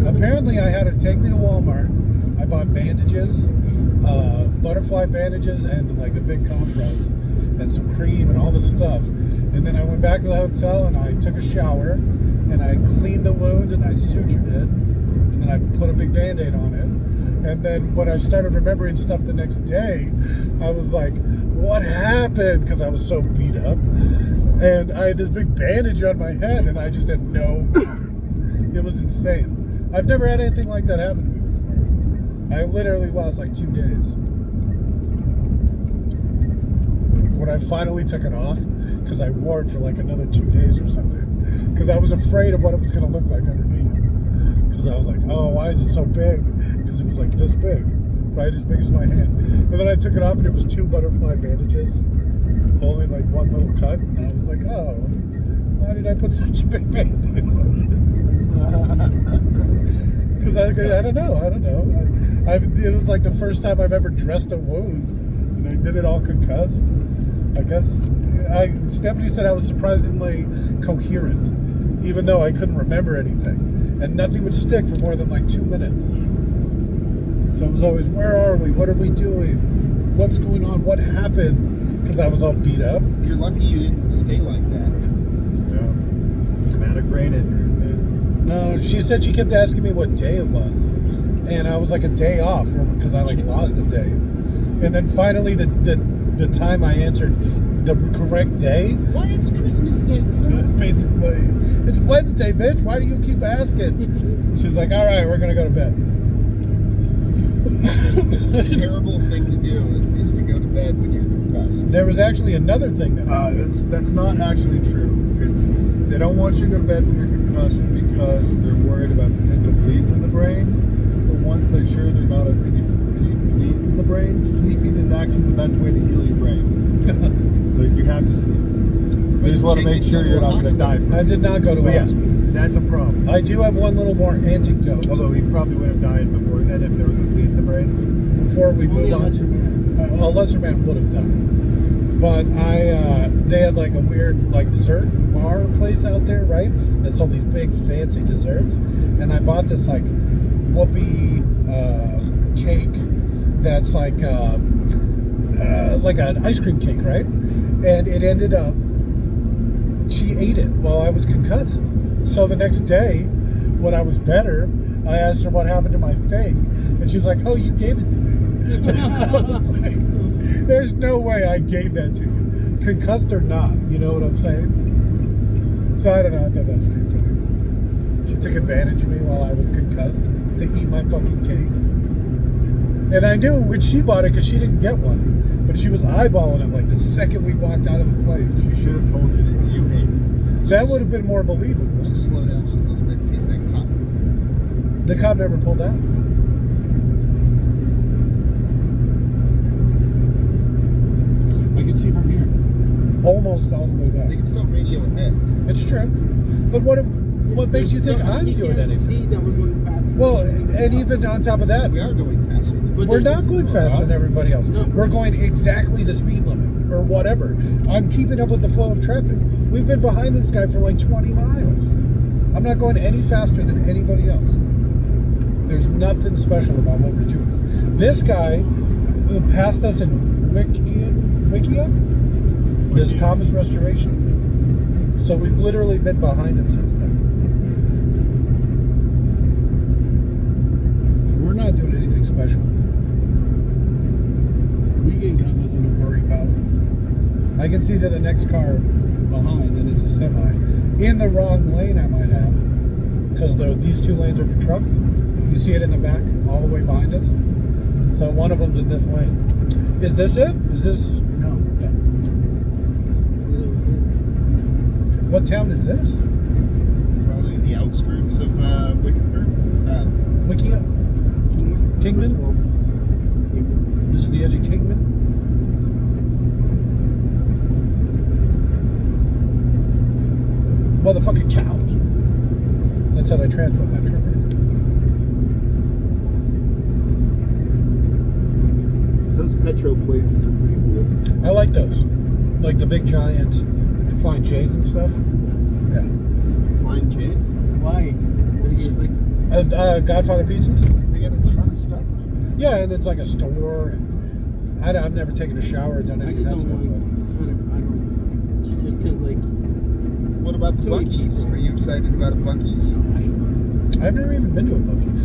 Apparently, I had her take me to Walmart. I bought bandages, butterfly bandages, and like a big compress, and some cream and all this stuff. And then I went back to the hotel and I took a shower and I cleaned the wound and I sutured it. And then I put a big Band-Aid on it. And then when I started remembering stuff the next day, I was like, what happened? Because I was so beat up. And I had this big bandage on my head and I just had no... It was insane. I've never had anything like that happen to me before. I literally lost like 2 days. When I finally took it off, because I wore it for like another 2 days or something, because I was afraid of what it was going to look like underneath. Because I was like, oh, why is it so big? Because it was like this big, right, as big as my hand. And then I took it off and it was 2 butterfly bandages holding like one little cut, and I was like, oh, why did I put such a big bandage on it? Because I don't know. It was like the first time I've ever dressed a wound, and I did it all concussed. I guess Stephanie said I was surprisingly coherent, even though I couldn't remember anything, and nothing would stick for more than like 2 minutes. So it was always, where are we? What are we doing? What's going on? What happened? Because I was all beat up. You're lucky you didn't stay like that. Yeah. Traumatic brain injury. No, she said she kept asking me what day it was, and I was like a day off because I like lost a day. And then finally the time I answered the correct day. Why, it's Christmas Day, sir. Basically, it's Wednesday, bitch. Why do you keep asking? She's like, all right, we're gonna go to bed. A terrible thing to do is to go to bed when you're concussed. There was actually another thing that happened. That's not actually true. They don't want you to go to bed when you're concussed because they're worried about potential bleeds in the brain. But once they're sure they're not any bleeds in the brain, sleeping is actually the best way to heal your brain. Like, you have to sleep. They just want to make sure you're not going to die from it. I did not go to But hospital. that's a problem. I do have one little more anecdote. Although he probably would have died before then if there was a bleed in the brain. Before we Only move a on, lesser man. a lesser man would have died. But they had like a weird like dessert bar place out there, right? That sold these big fancy desserts, and I bought this like whoopie cake that's like an ice cream cake, right? And it ended up she ate it while I was concussed. So the next day, when I was better, I asked her what happened to my thing, and she's like, "Oh, you gave it to me." I was like, "There's no way I gave that to you, concussed or not." You know what I'm saying? So I don't know. I thought that was pretty funny. She took advantage of me while I was concussed to eat my fucking cake. And I knew when she bought it because she didn't get one, but she was eyeballing it like the second we walked out of the place. She should have told you that you ate it. That would have been more believable. Just slow down just a little bit in case that cop. The cop never pulled out. I can see from here, almost all the way They back. can still radio ahead. It's true, but what makes you think I'm He doing can't anything? see that we're going faster. Well, and even on top of that, We are going faster. But we're there's- not going faster than everybody else. No. We're going exactly the speed limit or whatever. I'm keeping up with the flow of traffic. We've been behind this guy for like 20 miles. I'm not going any faster than anybody else. There's nothing special about what we're doing. This guy passed us in Wikia? This Thomas Restoration. So we've literally been behind him since then. We're not doing anything special. We ain't got nothing to worry about. I can see to the next car behind, and it's a semi. In the wrong lane, I might have. Because these two lanes are for trucks. You see it in the back, all the way behind us. So one of them's in this lane. Is this it? Is this? No. Yeah. What town is this? Probably the outskirts of Wickenburg. Wikia? Kingman? Kingman? This is the edge of Kingman? Motherfucking cows. That's how they transport that truck right there. Those petro places are pretty cool. I like those. Like the big giant flying J's and stuff. Yeah. Flying J's. Why? What do you guys like? Godfather Pizzas? They got a ton of stuff. Yeah, and it's like a store. And I've never taken a shower or done I any of just that stuff. don't like. I don't. It's just because like. What about the Too many Buc-ee's? people. Are you excited about a Buc-ee's? I've never even been to a Buc-ee's.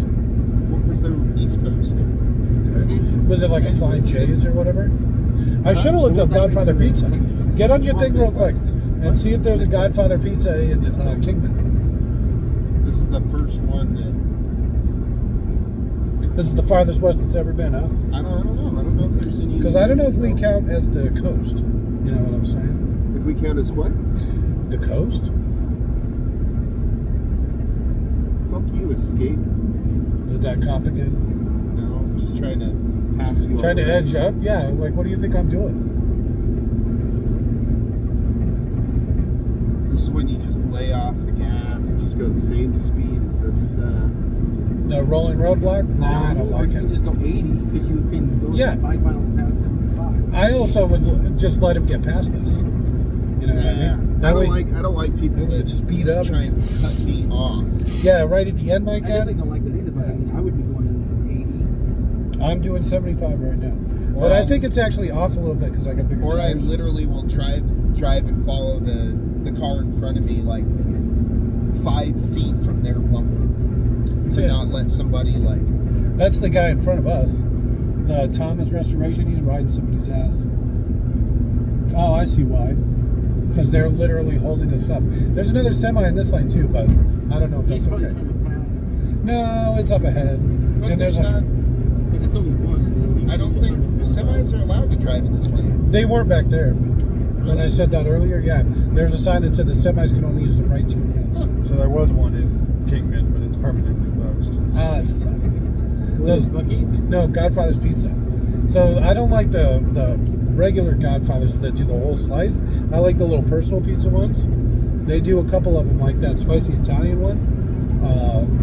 What was the East Coast? Was it like a Flying J's or whatever? I should have looked up Godfather Pizza. Get on your thing real quick and see if there's a Godfather Pizza in this Kingman. This is the first one that This is the farthest west it's ever been, huh? I don't know. I don't know if there's any. Because I don't know if we count as the coast. You know what I'm saying? If we count as what? The coast? Fuck you, Escape. Is it that cop again? No, I'm just trying to pass you. Trying to all edge up? Yeah, like what do you think I'm doing? This is when you just lay off the gas, just go the same speed as this. The rolling roadblock? Nah, I don't like You can it. just go 80 because you can go Yeah. 5 miles past 75. I also would just let him get past us. You know what I mean? I That don't way- I don't like people They that would speed up. try and cut me off. Yeah, right at the end like I that. definitely don't like that either, but I mean, I would be going 80. I'm doing 75 right now. But I think it's actually off a little bit because I got bigger Or I tires. literally will drive and follow the car in front of me like 5 feet from their bumper to Yeah. not let somebody like. That's the guy in front of us. The Thomas Restoration, he's riding somebody's ass. Oh, I see why. Because they're literally holding us up. There's another semi in this lane too, but I don't know if He's that's probably okay. trying to pass. No, it's up ahead. But And there's there's not. But it's only one. And then I don't think semis are allowed to drive in this lane. They weren't back there. When I said that earlier, yeah. There's a sign that said the semis can only use the right 2 lanes. So there was one in Kingman, but it's permanently closed. Ah, it sucks. Those Buc-ee's? No, Godfather's Pizza. So I don't like the regular Godfathers that do the whole slice. I like the little personal pizza ones. They do a couple of them like that spicy Italian one.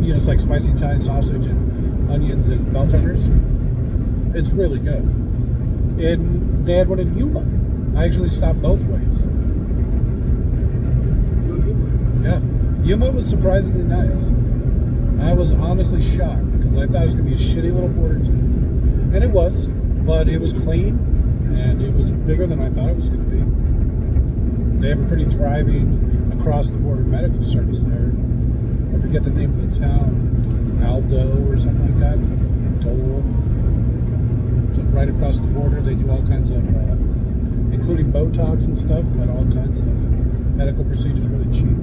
It's like spicy Italian sausage and onions and bell peppers. It's really good. And they had one in Yuma. I actually stopped both ways. Yeah. Yuma was surprisingly nice. I was honestly shocked because I thought it was going to be a shitty little border town. And it was, but it was clean and it was bigger than I thought it was going to be. They have a pretty thriving across the border medical service there. I forget the name of the town, Aldo or something like that. Dole. So right across the border, they do all kinds of, including Botox and stuff, but all kinds of medical procedures really cheap.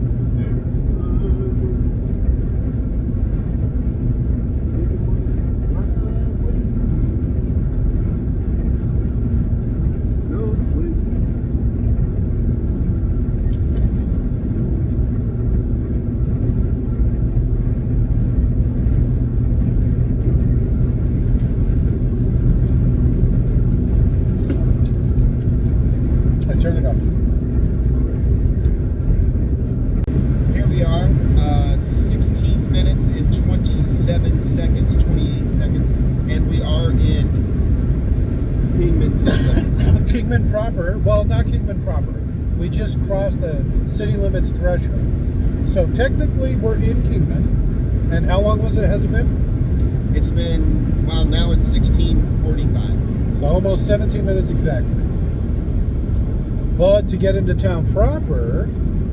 27 minutes. Kingman proper. Well, not Kingman proper. We just crossed the city limits threshold. So technically, we're in Kingman. And how long has it been? It's been, well, now it's 16:45. So almost 17 minutes exactly. But to get into town proper,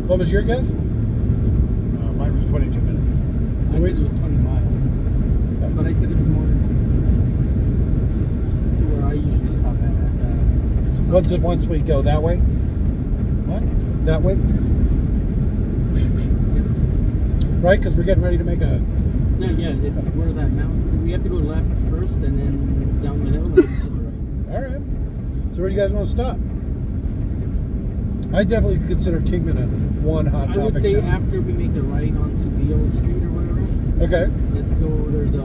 what was your guess? Mine was 22 minutes. I said it was 20 miles. But I said it was more than 60 minutes. To where I usually stop at Once we go that way? What? That way? Right? Because we're getting ready to make a... No, yeah, it's where that mountain. We have to go left first and then down the hill and then to the right. All right. So where do you guys want to stop? I definitely consider Kingman a one hot topic I would say town. after we make the right onto Beale Street or whatever, Okay. let's go. There's a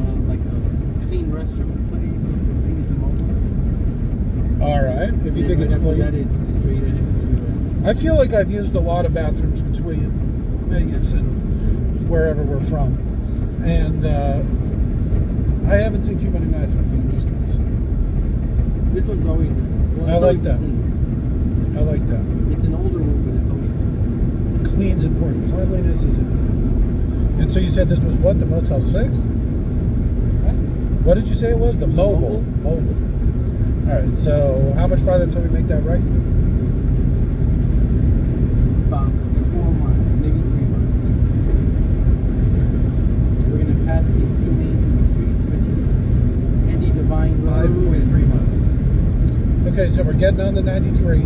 clean restroom place. I think it's a mobile. All right. If you think it's after that, clean. it's straight ahead to I feel like I've used a lot of bathrooms between Vegas and wherever we're from. And I haven't seen too many nice ones, I'm just going to say. This one's always nice. Well, I it's like always that. Clean. I like that. It's an older one, but it's always clean. Clean's important. Cleanliness is important. And so you said this was what? The Motel 6? What did you say it was? The mobile. Mobile. All right. So how much farther until we make that right? About 4 miles, maybe 3 miles. We're gonna pass these two main streets, which is Andy Devine Road. 5.3 miles. Okay, so we're getting on the 93.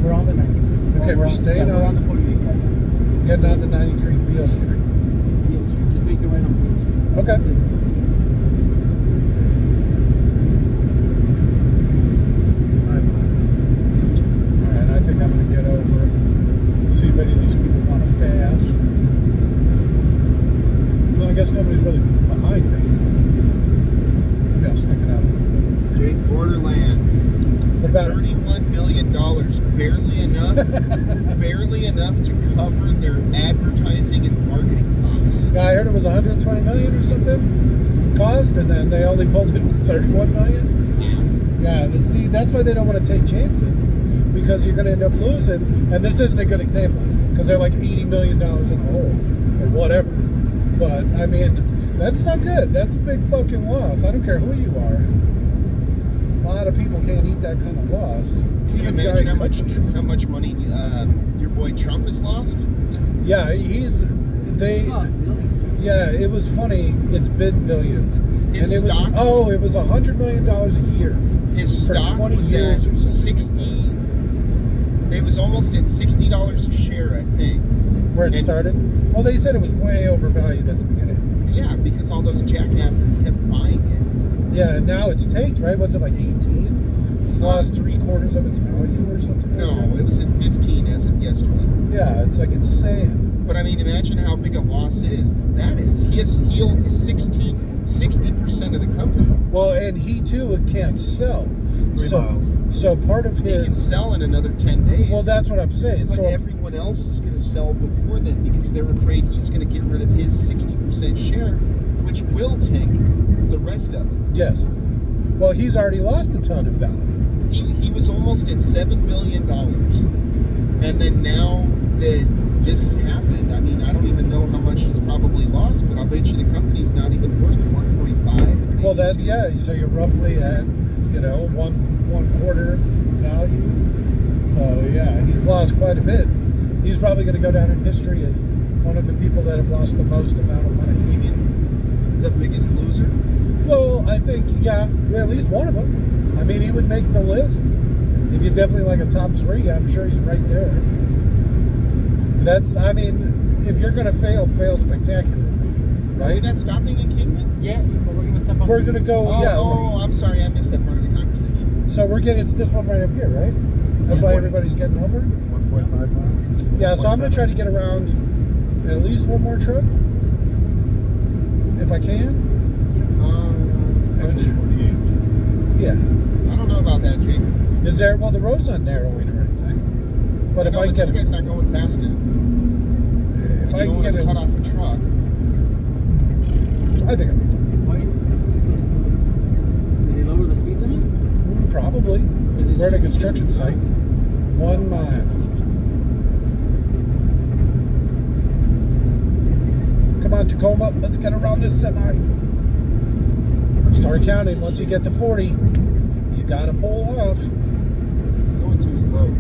We're on the 93. Okay, we're staying We're on- on the 48. Yeah. Getting on the 93 Beale Street. Beale Street. Just make it right on Beale Street. Okay. It's in Beale Street. 5 miles. All right, I think I'm going to get over, see if any of these people want to pass. Well, I guess nobody's really behind me. Maybe I'll stick it out a little bit. Jake, Borderlands. What about it? $31 million. Barely enough to cover their advertising and marketing costs. Yeah, I heard it was 120 million or something cost, and then they only pulled in 31 million. Yeah, and see, that's why they don't want to take chances, because you're going to end up losing. And this isn't a good example, because they're like $80 million in the hole, or whatever. But, I mean, that's not good. That's a big fucking loss. I don't care who you are. A lot of people can't eat that kind of loss. Can you Even imagine giant companies. how much money your boy Trump has lost? Yeah, they. Lost millions. Yeah, it was funny. It's been billions. His and it stock? was, it was $100 million a year. His For stock 20 was years at or something. 60. It was almost at $60 a share, I think. Where it And- started. Well, they said it was way overvalued at the beginning. Yeah, because all those jackasses kept buying it. Yeah, and now it's tanked, right? What's it, like 18? It's lost 3/4 of its value or something No, like that. it was at 15 as of yesterday. Yeah, it's like insane. But I mean, imagine how big a loss that is. He owns 60% of the company. Well, and he too can't sell. 3 miles. So part of He can his... sell in another 10 days. Well, that's what I'm saying. But So everyone else is going to sell before then because they're afraid he's going to get rid of his 60% share, which will tank the rest of it. yes. Well, he's already lost a ton of value. He was almost at $7 billion. And then now that this has happened, I mean, I don't even know how much he's probably lost, but I'll bet you the company's not even worth 1.5. Well, that's, yeah, so you're roughly at, one quarter value. So, yeah, he's lost quite a bit. He's probably going to go down in history as one of the people that have lost the most amount of money. You mean the biggest loser? Well, I think, yeah, at least one of them. I mean, he would make the list. If you definitely like a top 3, I'm sure he's right there. That's, I mean, if you're going to fail spectacularly, Are we right? not stopping in Kingman? Yes, but we're gonna step on. We're going to go, I'm sorry, I missed that part of the conversation. So we're getting, it's this one right up here, right? That's why everybody's getting over? 1.5 miles. Yeah, so I'm going to try to get around at least one more truck, if I can. Exit 48. Yeah. I don't know about that, Jake. Is there, well, the road's not narrowing or anything. But if I but get, this guy's not going fast enough. if And I you can don't get want to cut it, off a truck. I think I'll be fine. Why is this company so slow? Did they lower the speed limit? Probably. Is it We're at a construction site. 1 mile. Come on, Tacoma. Let's get around this semi. Start counting. Once you get to 40, you gotta pull off. It's going too slow.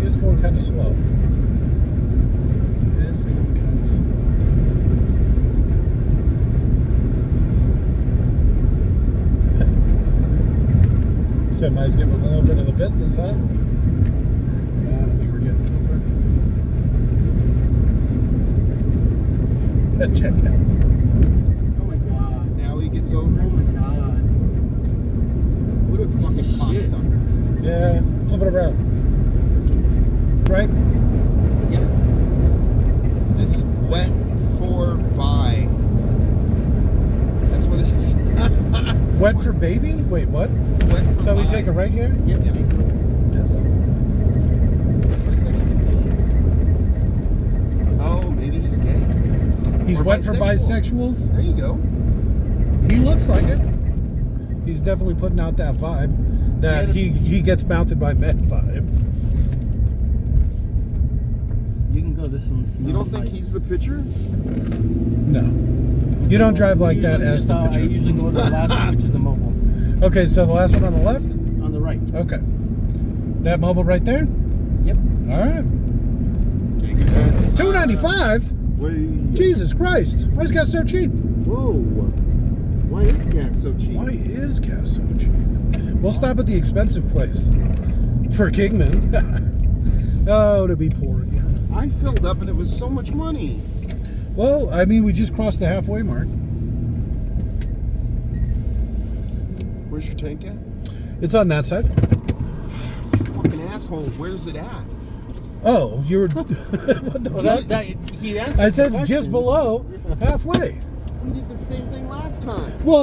It is going kind of slow. It is going kind of slow. Semi's getting a little bit of the business, huh? I don't think we're getting over. Check it out. Oh my god. Now he gets Oh over. my god. What a piece of shit. Cocksucker. Yeah, flip it around. Right? Yeah. It's wet for buy. That's what it is. Wet for baby? Wait, what? Wet for So we buy. take a right here? Yep. Yeah. Yes. What is that? Oh, maybe he's gay. He's Or wet for bisexual. bisexuals? There you go. He looks like it. He's definitely putting out that vibe. That he gets mounted by men vibe. You can go. This one's. You don't think he's the pitcher? No. You don't drive like that as the I pitcher. usually go to the last one, which is the mobile. Okay, so the last one on the left? On the right. Okay. That mobile right there? Yep. All right. $2.95? Wait. Jesus Christ. Why is gas so cheap? Whoa. Why is gas so cheap? Why is gas so cheap? We'll stop at the expensive place. For Kingman. Oh, to be poor again. I filled up and it was so much money. Well, I mean, we just crossed the halfway mark. Where's your tank at? It's on that side. You fucking asshole. Where's it at? Oh, you were... What the Well, fuck? he answered I said the it's just question. below halfway. We did the same thing last time. Well...